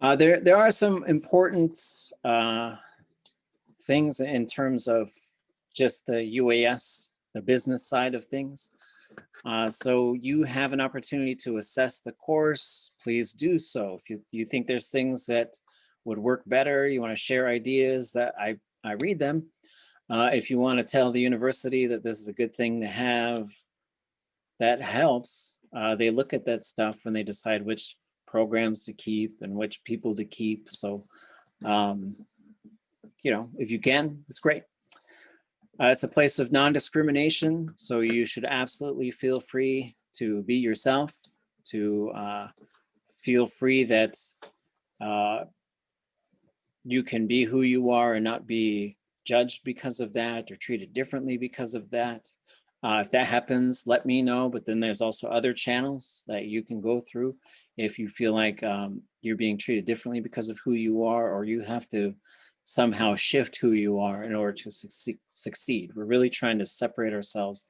There are some important things in terms of just the UAS, the business side of things. So you have an opportunity to assess the course, please do so. If you think there's things that would work better, you want to share ideas, that I read them. If you want to tell the university that this is a good thing to have, that helps. They look at that stuff when they decide which programs to keep and which people to keep. So, you know, if you can, it's great. It's a place of non-discrimination, so you should absolutely feel free to be yourself, to feel free that you can be who you are and not be judged because of that or treated differently because of that. If that happens, let me know, but then there's also other channels that you can go through if you feel like you're being treated differently because of who you are, or you have to somehow shift who you are in order to succeed. We're really trying to separate ourselves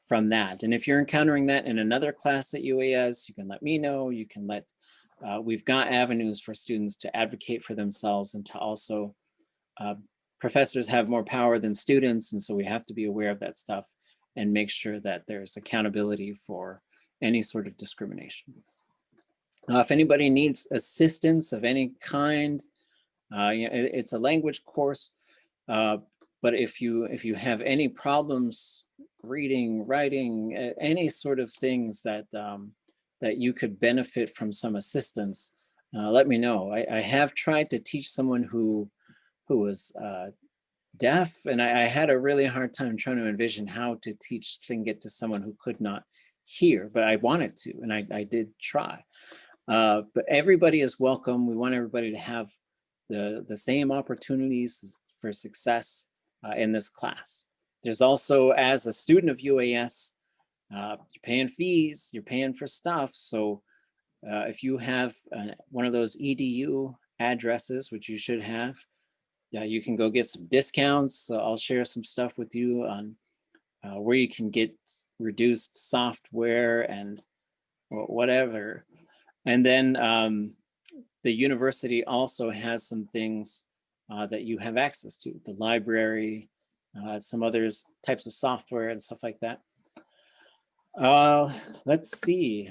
from that. And if you're encountering that in another class at UAS, you can let me know. You can let, we've got avenues for students to advocate for themselves and to also, professors have more power than students. And so we have to be aware of that stuff and make sure that there's accountability for any sort of discrimination. If anybody needs assistance of any kind, you know, it's a language course, but if you have any problems reading, writing, any sort of things that that you could benefit from some assistance, let me know. I have tried to teach someone who was deaf, and I had a really hard time trying to envision how to teach Tlingit to someone who could not hear, but I wanted to, and I did try. But everybody is welcome. We want everybody to have the same opportunities for success in this class. There's also, as a student of UAS, you're paying fees, you're paying for stuff. So if you have one of those EDU addresses, which you should have, you can go get some discounts. I'll share some stuff with you on where you can get reduced software and whatever. And then the university also has some things that you have access to, the library, some other types of software and stuff like that. Let's see,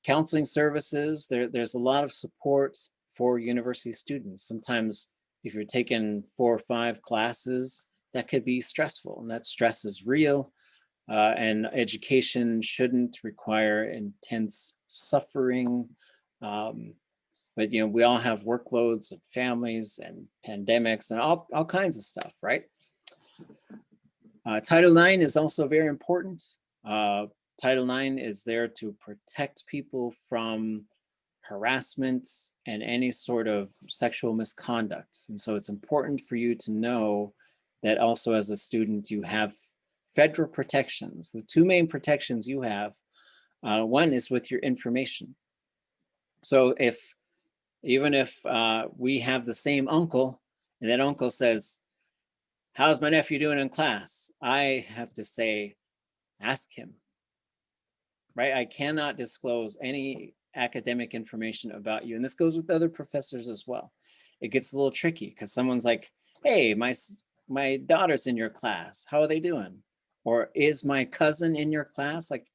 counseling services, there's a lot of support for university students. Sometimes if you're taking 4 or 5 classes, that could be stressful, and that stress is real. And education shouldn't require intense suffering. But you know, we all have workloads and families and pandemics and all kinds of stuff, right? Title IX is also very important. Title IX is there to protect people from harassment and any sort of sexual misconduct. And so it's important for you to know that also as a student, you have federal protections. The 2 main protections you have, one is with your information. So even if we have the same uncle and that uncle says, how's my nephew doing in class? I have to say, ask him, right? I cannot disclose any academic information about you. And this goes with other professors as well. It gets a little tricky because someone's like, hey, my daughter's in your class. How are they doing? Or is my cousin in your class? Like,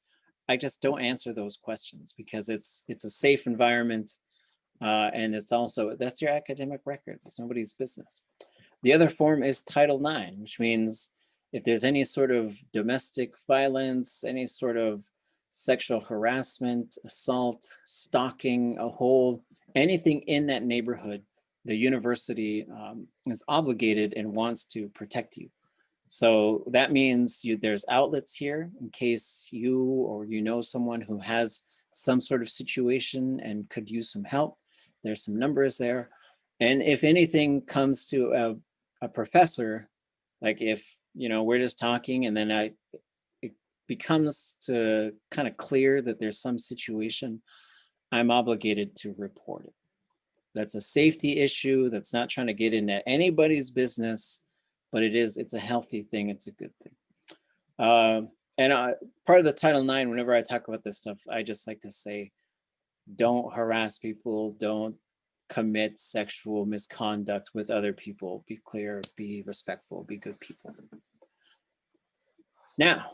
I just don't answer those questions because it's a safe environment. And it's also, that's your academic records. It's nobody's business. The other form is Title IX, which means if there's any sort of domestic violence, any sort of sexual harassment, assault, stalking, anything in that neighborhood, the university is obligated and wants to protect you. So that means there's outlets here in case you or you know someone who has some sort of situation and could use some help. There's some numbers there. And if anything comes to a professor, like if, you know, we're just talking and then it becomes to kind of clear that there's some situation, I'm obligated to report it. That's a safety issue. That's not trying to get into anybody's business, but it's a healthy thing. It's a good thing. And part of the Title IX, whenever I talk about this stuff, I just like to say, don't harass people. Don't commit sexual misconduct with other people. Be clear, be respectful, be good people. Now,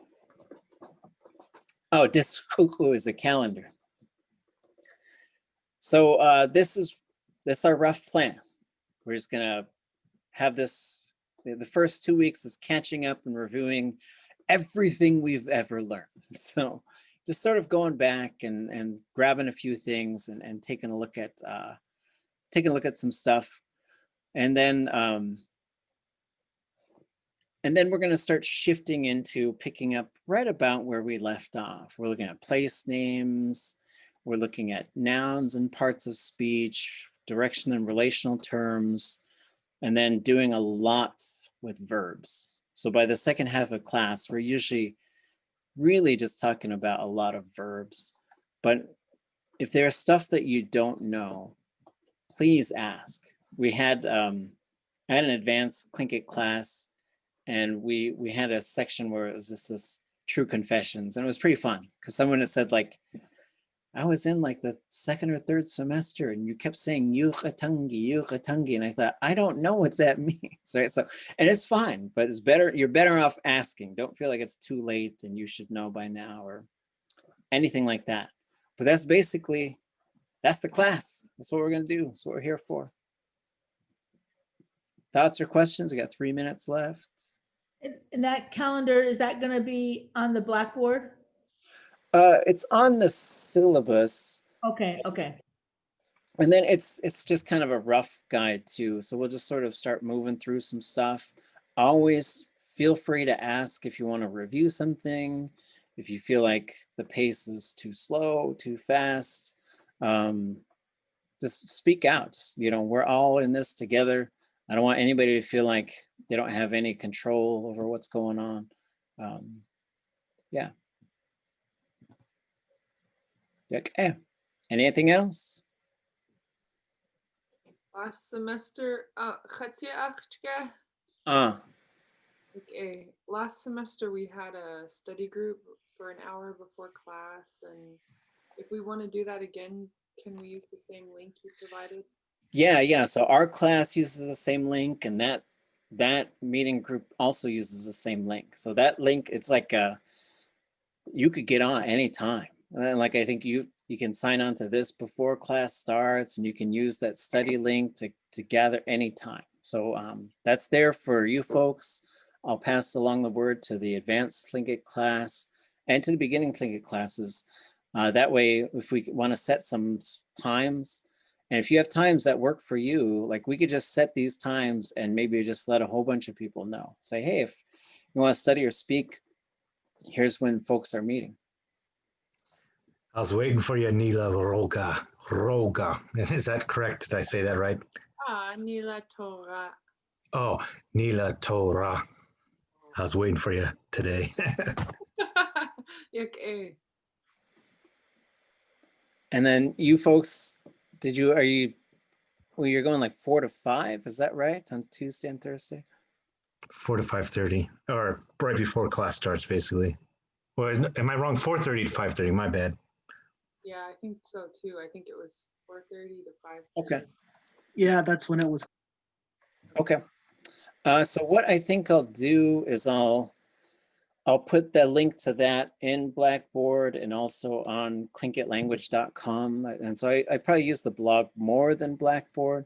oh, this cuckoo is a calendar. So this is our rough plan. We're just gonna have this, the first 2 weeks is catching up and reviewing everything we've ever learned. So just sort of going back and grabbing a few things and taking a look at some stuff. And then we're going to start shifting into picking up right about where we left off. We're looking at place names. We're looking at nouns and parts of speech, direction and relational terms, and then doing a lot with verbs. So by the second half of class, we're usually really just talking about a lot of verbs. But if there's stuff that you don't know, please ask. We had I had an advanced Tlingit class, and we had a section where it was just this true confessions, and it was pretty fun because someone had said, like, I was in like the second or third semester and you kept saying yukatangi, and I thought, I don't know what that means, right? So, and it's fine, but it's better, you're better off asking. Don't feel like it's too late and you should know by now or anything like that. But that's basically, that's the class. That's what we're gonna do. That's what we're here for. Thoughts or questions? We got 3 minutes left. And that calendar, is that gonna be on the blackboard? It's on the syllabus. Okay, okay. And then it's just kind of a rough guide too. So we'll just sort of start moving through some stuff. Always feel free to ask if you want to review something, if you feel like the pace is too slow, too fast. Just speak out. You know, we're all in this together. I don't want anybody to feel like they don't have any control over what's going on. Yeah. Okay. Anything else? Last semester, okay. Last semester we had a study group for an hour before class, and if we want to do that again, can we use the same link you provided? Yeah. So our class uses the same link, and that meeting group also uses the same link. So that link, it's like you could get on anytime. And like, I think you can sign on to this before class starts, and you can use that study link to gather anytime. So that's there for you folks. I'll pass along the word to the advanced Tlingit class and to the beginning Tlingit classes. That way, if we want to set some times, and if you have times that work for you, like we could just set these times and maybe just let a whole bunch of people know. Say, hey, if you want to study or speak, here's when folks are meeting. I was waiting for you, Nila Roga. Roga. Is that correct? Did I say that right? Nila Torah. Oh, Nila Torah. I was waiting for you today. Okay. And then you folks, you're going like 4 to 5, is that right? On Tuesday and Thursday? 4 to 5:30, or right before class starts, basically. Well, am I wrong? 4:30 to 5:30, my bad. Yeah, I think so too. I think it was 4:30 to 5. Okay. Yeah, that's when it was. Okay. So what I think I'll do is I'll put the link to that in Blackboard and also on tlingitlanguage.com. And so I probably use the blog more than Blackboard.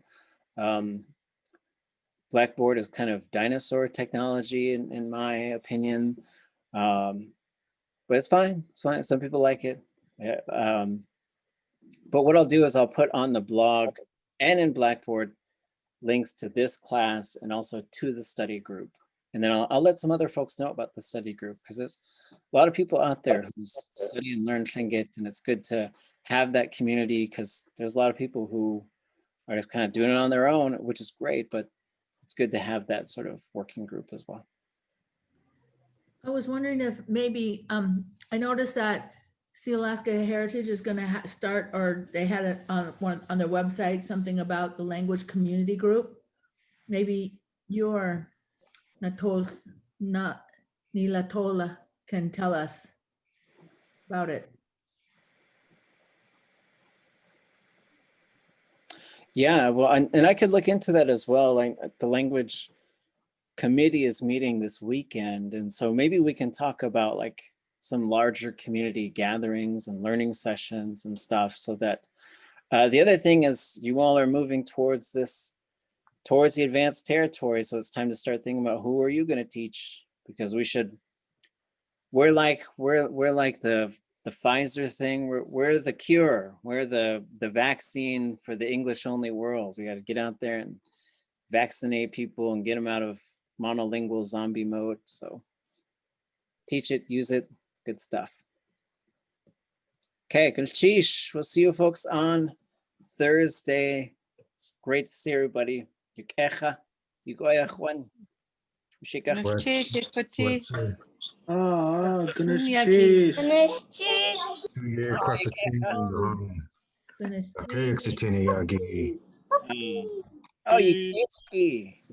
Blackboard is kind of dinosaur technology in my opinion. But it's fine. It's fine. Some people like it. Yeah, but what I'll do is I'll put on the blog and in Blackboard links to this class and also to the study group. And then I'll let some other folks know about the study group, because there's a lot of people out there who study and learn Tlingit, and it's good to have that community because there's a lot of people who are just kind of doing it on their own, which is great, but it's good to have that sort of working group as well. I was wondering if maybe, I noticed that Alaska Heritage is going to start, or they had it on their website, something about the language community group. Maybe your Nilatola can tell us about it. Yeah, well, and I could look into that as well. Like the language committee is meeting this weekend, and so maybe we can talk about like some larger community gatherings and learning sessions and stuff, so that the other thing is you all are moving towards the advanced territory, so it's time to start thinking about who are you going to teach, because we're like the Pfizer thing. We're the cure. We're the vaccine for the English only world. We got to get out there and vaccinate people and get them out of monolingual zombie mode. So teach it, use it, good stuff. Okay, Kulchish. We'll see you folks on Thursday. It's great to see everybody. Yukecha, Yugoya Juan. Ah, goodness cheese. Yagi. Oh, you can't ski.